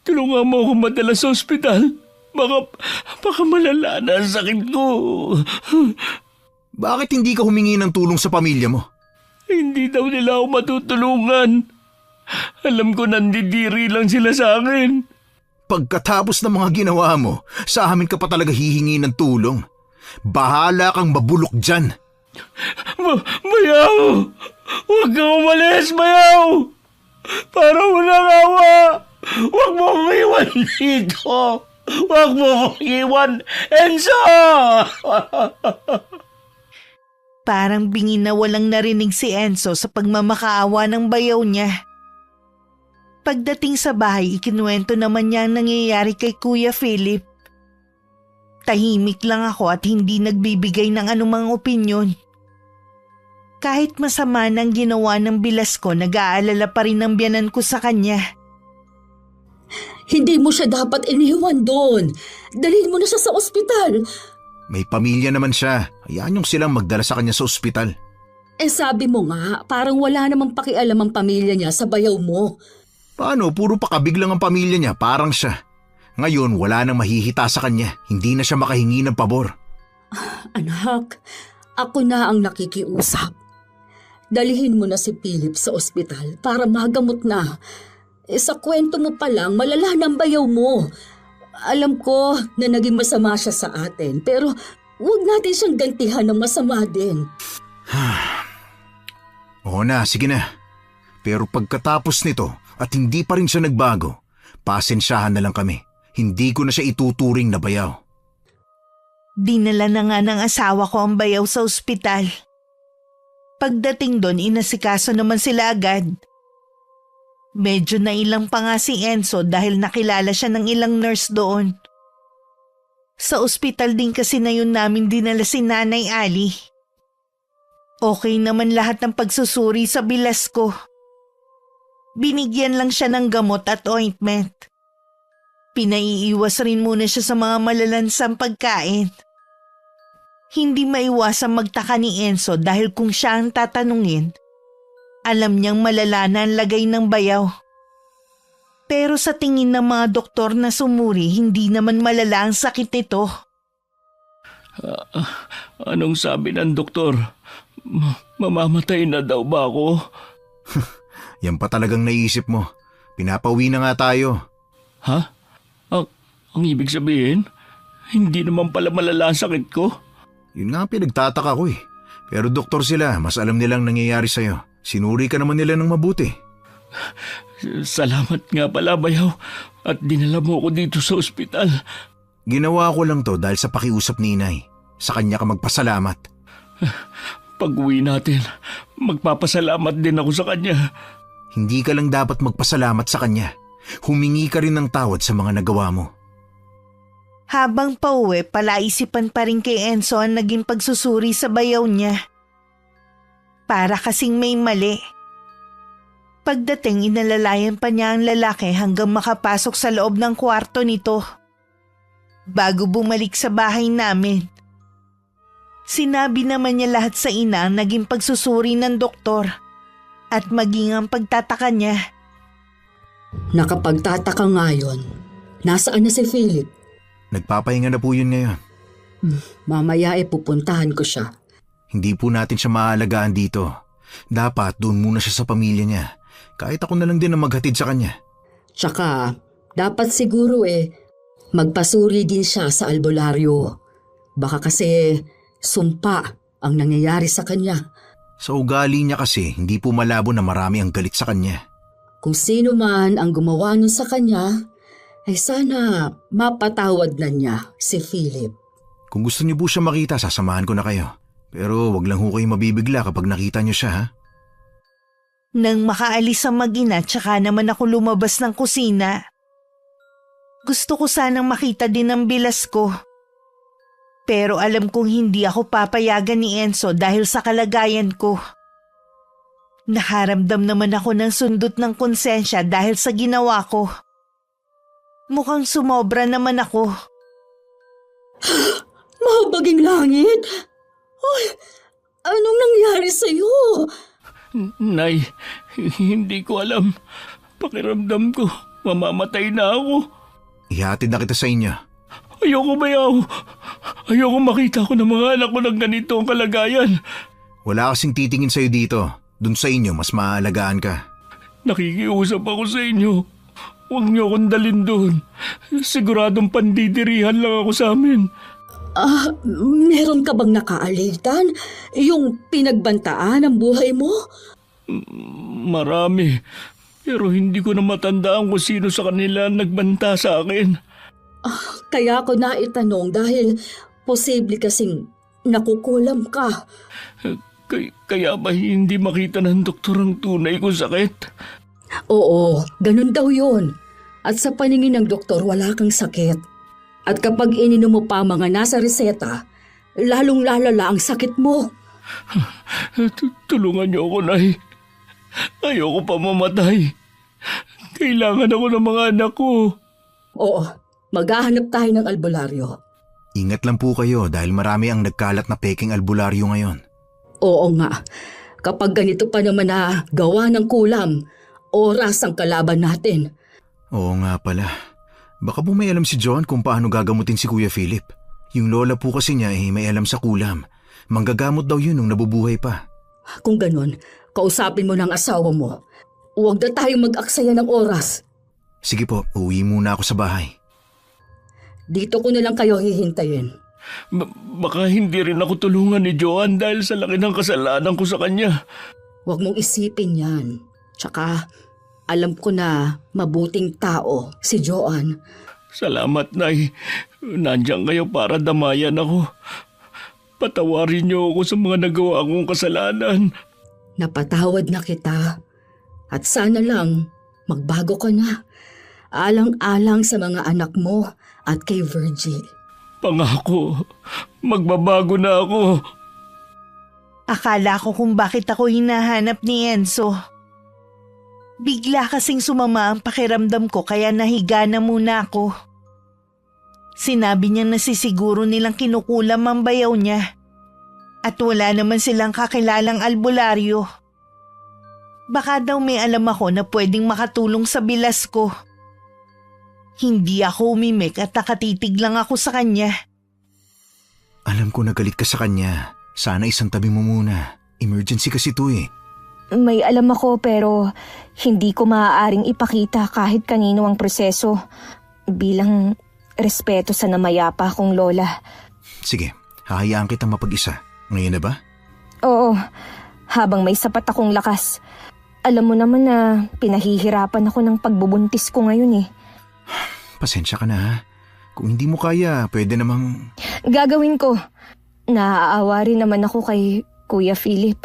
Tulungan mo ako madala sa ospital. Baka malala na ang sakit ko. Bakit hindi ka humingi ng tulong sa pamilya mo? Hindi daw nila ako matutulungan. Alam ko nandidiri lang sila sa akin. Pagkatapos ng mga ginawa mo, sa amin ka pa talaga hihingi ng tulong. Bahala kang mabulok dyan. Bayaw! Huwag kang umalis, bayaw! Para walang awa! Huwag mo kong iwan dito! Huwag mo kong iwan, Enzo! Parang bingin na walang narinig si Enzo sa pagmamakaawa ng bayaw niya. Pagdating sa bahay, ikinuwento naman niya ang nangyayari kay Kuya Philip. Tahimik lang ako at hindi nagbibigay ng anumang opinyon. Kahit masama ng ginawa ng bilas ko, nag-aalala pa rin ang biyanan ko sa kanya. Hindi mo siya dapat iniwan doon. Dalhin mo na siya sa ospital. May pamilya naman siya. Hayaan yung silang magdala sa kanya sa ospital. Sabi mo nga, parang wala namang pakialam ang pamilya niya sa bayaw mo. Paano? Puro pakabig lang ang pamilya niya, parang siya. Ngayon, wala nang mahihita sa kanya. Hindi na siya makahingi ng pabor. Anak, ako na ang nakikiusap. Dalihin mo na si Philip sa ospital para magamot na. Sa kwento mo pa lang, malala ng bayaw mo. Alam ko na naging masama siya sa atin, pero huwag natin siyang gantihan ng masama din. Oo na, sige na. Pero pagkatapos nito at hindi pa rin siya nagbago, pasensyahan na lang kami. Hindi ko na siya ituturing na bayaw. Dinala na nga ng asawa ko ang bayaw sa ospital. Pagdating doon, inasikaso naman sila agad. Medyo nailang pa nga si Enzo dahil nakilala siya ng ilang nurse doon. Sa ospital din kasi na yun namin dinala si Nanay Ali. Okay naman lahat ng pagsusuri sa bilas ko. Binigyan lang siya ng gamot at ointment. Pinaiiwas rin muna siya sa mga malalansang pagkain. Hindi maiwasang magtaka ni Enzo dahil kung siya ang tatanungin, alam niyang malala na ang lagay ng bayaw. Pero sa tingin ng mga doktor na sumuri, hindi naman malala ang sakit nito. Anong sabi ng doktor? Mamamatay na daw ba ako? Yan pa talagang naisip mo. Pinapauwi na nga tayo. Ha? Ang ibig sabihin, hindi naman pala malala ang sakit ko? Yun nga ang pinagtataka ko eh. Pero doktor sila, mas alam nilang nangyayari sa'yo. Sinuri ka naman nila ng mabuti. Salamat nga pala, bayaw. At dinala mo ako dito sa ospital. Ginawa ko lang to dahil sa pakiusap ni Inay. Sa kanya ka magpasalamat. Pag-uwi natin, magpapasalamat din ako sa kanya. Hindi ka lang dapat magpasalamat sa kanya. Humingi ka rin ng tawad sa mga nagawa mo. Habang pauwi, palaisipan pa rin kay Enzo ang naging pagsusuri sa bayaw niya. Para kasing may mali. Pagdating, inalalayan pa niya ang lalaki hanggang makapasok sa loob ng kwarto nito. Bago bumalik sa bahay namin. Sinabi naman niya lahat sa ina ang naging pagsusuri ng doktor at maging ang pagtataka niya. Nakapagtataka ngayon, nasaan na si Philip? Nagpapahinga na po yun ngayon. Mamaya pupuntahan ko siya. Hindi po natin siya maaalagaan dito. Dapat doon muna siya sa pamilya niya. Kahit ako na lang din ang maghatid sa kanya. Tsaka, dapat siguro magpasuri din siya sa albularyo. Baka kasi sumpa ang nangyayari sa kanya. Sa ugali niya kasi, hindi po malabo na marami ang galit sa kanya. Kung sino man ang gumawa nun sa kanya, ay sana mapatawad na niya si Philip. Kung gusto niyo po siya makita, sasamahan ko na kayo. Pero wag lang ho kayo mabibigla kapag nakita niyo siya, ha? Nang makaalis ang mag-ina, tsaka naman ako lumabas ng kusina. Gusto ko sanang makita din ang bilas ko. Pero alam kong hindi ako papayagan ni Enzo dahil sa kalagayan ko. Nakaramdam naman ako ng sundot ng konsensya dahil sa ginawa ko. Mukhang sumobra naman ako. Mahabaging langit! Ay, anong nangyari sa'yo? Nay, hindi ko alam. Pakiramdam ko, mamamatay na ako. Ihatid na kita sa inyo. Ayoko, bayaw. Ayoko makita ko ng mga anak ko ng ganito ang kalagayan. Wala kasing titingin sa'yo dito. Doon sa inyo, mas maaalagaan ka. Nakikiusap ako sa inyo. Huwag niyo akong dalhin doon. Siguradong pandidirihan lang ako sa amin. Meron ka bang nakaalitan? Yung pinagbantaan ang buhay mo? Marami. Pero hindi ko na matandaan kung sino sa kanila nagbanta sa akin. Kaya ako naitanong dahil posible kasing nakukulam ka. Kaya ba hindi makita ng doktor ang tunay kong sakit? Oo, ganun daw yun. At sa paningin ng doktor, wala kang sakit. At kapag ininom mo pa mga nasa reseta, lalong lalala ang sakit mo. Tulungan niyo ako, Nay. Ayoko pa mamatay. Kailangan ako ng mga anak ko. Oo, maghahanap tayo ng albularyo. Ingat lang po kayo dahil marami ang nagkalat na peking albularyo ngayon. Oo nga, kapag ganito pa naman na gawa ng kulam, oras ang kalaban natin. Oo nga pala. Baka po may alam si John kung paano gagamutin si Kuya Philip. Yung lola po kasi niya may alam sa kulam. Manggagamot daw yun nung nabubuhay pa. Kung ganon, kausapin mo ng asawa mo. Huwag na tayong mag-aksaya ng oras. Sige po, uwi muna ako sa bahay. Dito ko na lang kayo hihintayin. Baka hindi rin ako tulungan ni Joan dahil sa laki ng kasalanan ko sa kanya. Huwag mong isipin yan. Tsaka, alam ko na mabuting tao si Joan. Salamat, Nay. Nandiyan kayo para damayan ako. Patawarin niyo ako sa mga nagawa kong kasalanan. Napatawad na kita. At sana lang, magbago ka na. Alang-alang sa mga anak mo at kay Virgil. Pangako, magbabago na ako. Akala ko kung bakit ako hinahanap ni Enzo. Bigla kasing sumama ang pakiramdam ko kaya nahiga na muna ako. Sinabi niya na sisiguro nilang kinukulam ang bayaw niya. At wala naman silang kakilalang albularyo. Baka daw may alam ako na pwedeng makatulong sa bilas ko. Hindi ako umimik at nakatitig lang ako sa kanya. Alam ko na galit ka sa kanya. Sana isang tabi mo muna. Emergency kasi to eh. May alam ako pero hindi ko maaaring ipakita kahit kanino ang proseso bilang respeto sa namayapa kong lola. Sige, hahayaan kitang mapag-isa. Ngayon na ba? Oo, habang may sapat akong lakas. Alam mo naman na pinahihirapan ako ng pagbubuntis ko ngayon eh. Pasensya ka na ha. Kung hindi mo kaya, pwede namang... Gagawin ko. Naaawa rin naman ako kay Kuya Philip.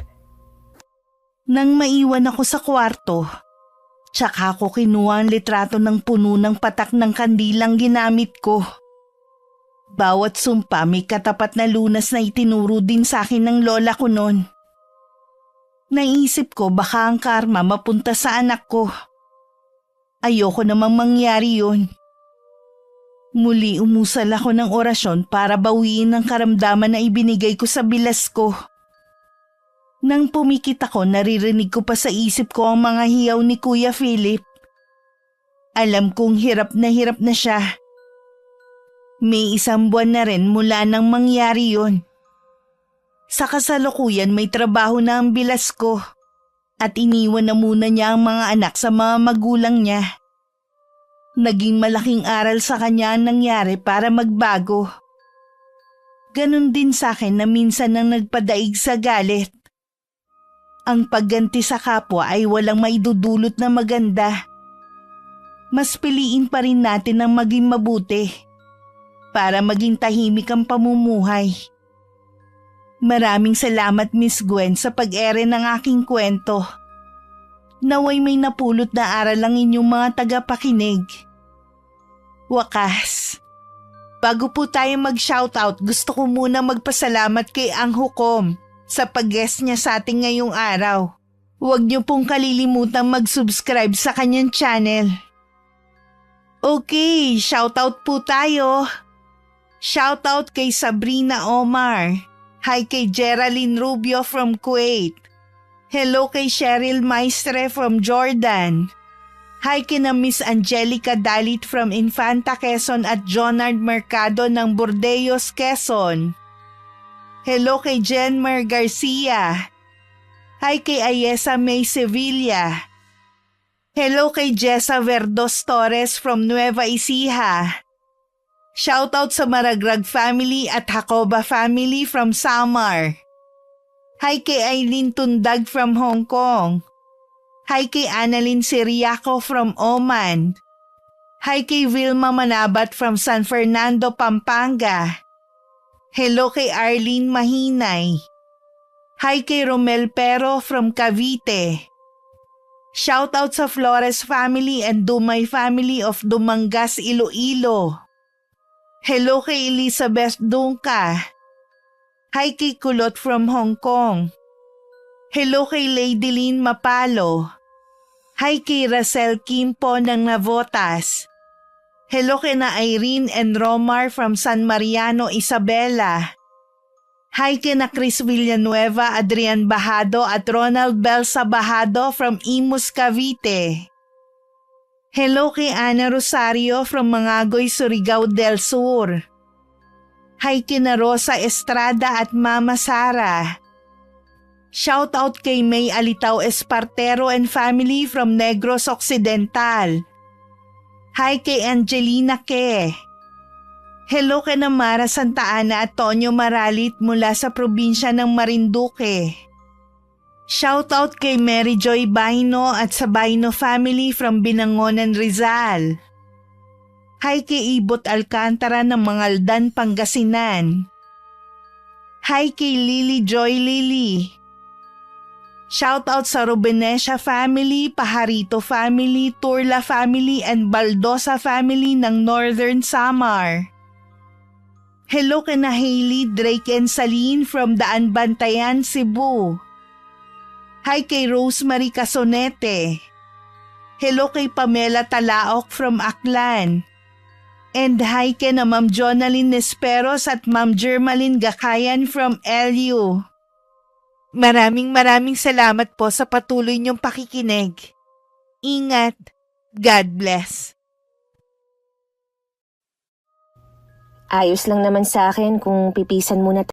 Nang maiwan ako sa kwarto, tsaka ko kinuha ang litrato ng puno ng patak ng kandilang ginamit ko. Bawat sumpa may katapat na lunas na itinuro din sa akin ng lola ko noon. Naisip ko baka ang karma mapunta sa anak ko. Ayoko namang mangyari yun. Muli umusal ako ng orasyon para bawiin ang karamdaman na ibinigay ko sa bilas ko. Nang pumikit ako, naririnig ko pa sa isip ko ang mga hiyaw ni Kuya Philip. Alam kong hirap na siya. May 1 buwan na rin mula nang mangyari yun. Sa kasalukuyan may trabaho na ang bilas ko at iniwan na muna niya ang mga anak sa mga magulang niya. Naging malaking aral sa kanya ang nangyari para magbago. Ganon din sa akin na minsan nang nagpadaig sa galit. Ang pagganti sa kapwa ay walang maidudulot na maganda. Mas piliin pa rin natin ang maging mabuti para maging tahimik ang pamumuhay. Maraming salamat Miss Gwen sa pag-ere ng aking kwento. Naway may napulot na aral ang inyong mga tagapakinig. Wakas. Bago po tayo mag-shoutout, gusto ko muna magpasalamat kay Ang Hukom sa pag-guest niya sa ating ngayong araw. Huwag niyo pong kalilimutang mag-subscribe sa kanyang channel. Okay, shoutout po tayo. Shoutout kay Sabrina Omar. Hi kay Geraldine Rubio from Kuwait. Hello kay Cheryl Maestre from Jordan. Hi kina Miss Angelica Dalit from Infanta Quezon at Jonard Mercado ng Burdeos, Quezon. Hello kay Jenmer Garcia. Hi kay Ayesa May Sevilla. Hello kay Jessa Verdos Torres from Nueva Ecija. Shoutout sa Maragrag family at Hakoba family from Samar. Hi kay Aileen Tundag from Hong Kong. Hi kay Annalyn Siriaco from Oman. Hi kay Vilma Manabat from San Fernando, Pampanga. Hello kay Arlene Mahinay. Hi kay Romel Pero from Cavite. Shoutout sa Flores family and Dumay family of Dumangas, Iloilo. Hello kay Elizabeth Dungka. Hi kay Kulot from Hong Kong. Hello kay Lady Lynn Mapalo. Hi kay Racel Kimpo ng Navotas. Hello kay na Irene and Romar from San Mariano, Isabela. Hi kay na Chris Villanueva, Adrian Bahado at Ronald Belsa Bahado from Imus, Cavite. Hello kay Ana Rosario from Mangagoy, Surigao del Sur. Hi kina Rosa Estrada at Mama Sara. Shout out kay May Alitaw Espartero and family from Negros Occidental. Hi kay Angelina Ke. Hello kay Namara Santa Ana at Tonyo Maralit mula sa probinsya ng Marinduque. Shout out kay Mary Joy Baino at sa Baino family from Binangonan, Rizal. Hi kay Ibot Alcantara ng Mangaldan, Pangasinan. Hi kay Lily Joy Lily. Shout out sa Rubenesha family, Pajarito family, Turla family, and Baldosa family ng Northern Samar. Hello kay na Hailey, Drake, and Saline from Daan Bantayan, Cebu. Hi kay Rosemary Casonete. Hello kay Pamela Talaok from Aklan. And hi kay na Ma'am Jonaline Nesperos at Ma'am Jermaline Gakayan from LU. Maraming salamat po sa patuloy niyong pakikinig. Ingat. God bless. Ayos lang naman sa akin kung pipisan muna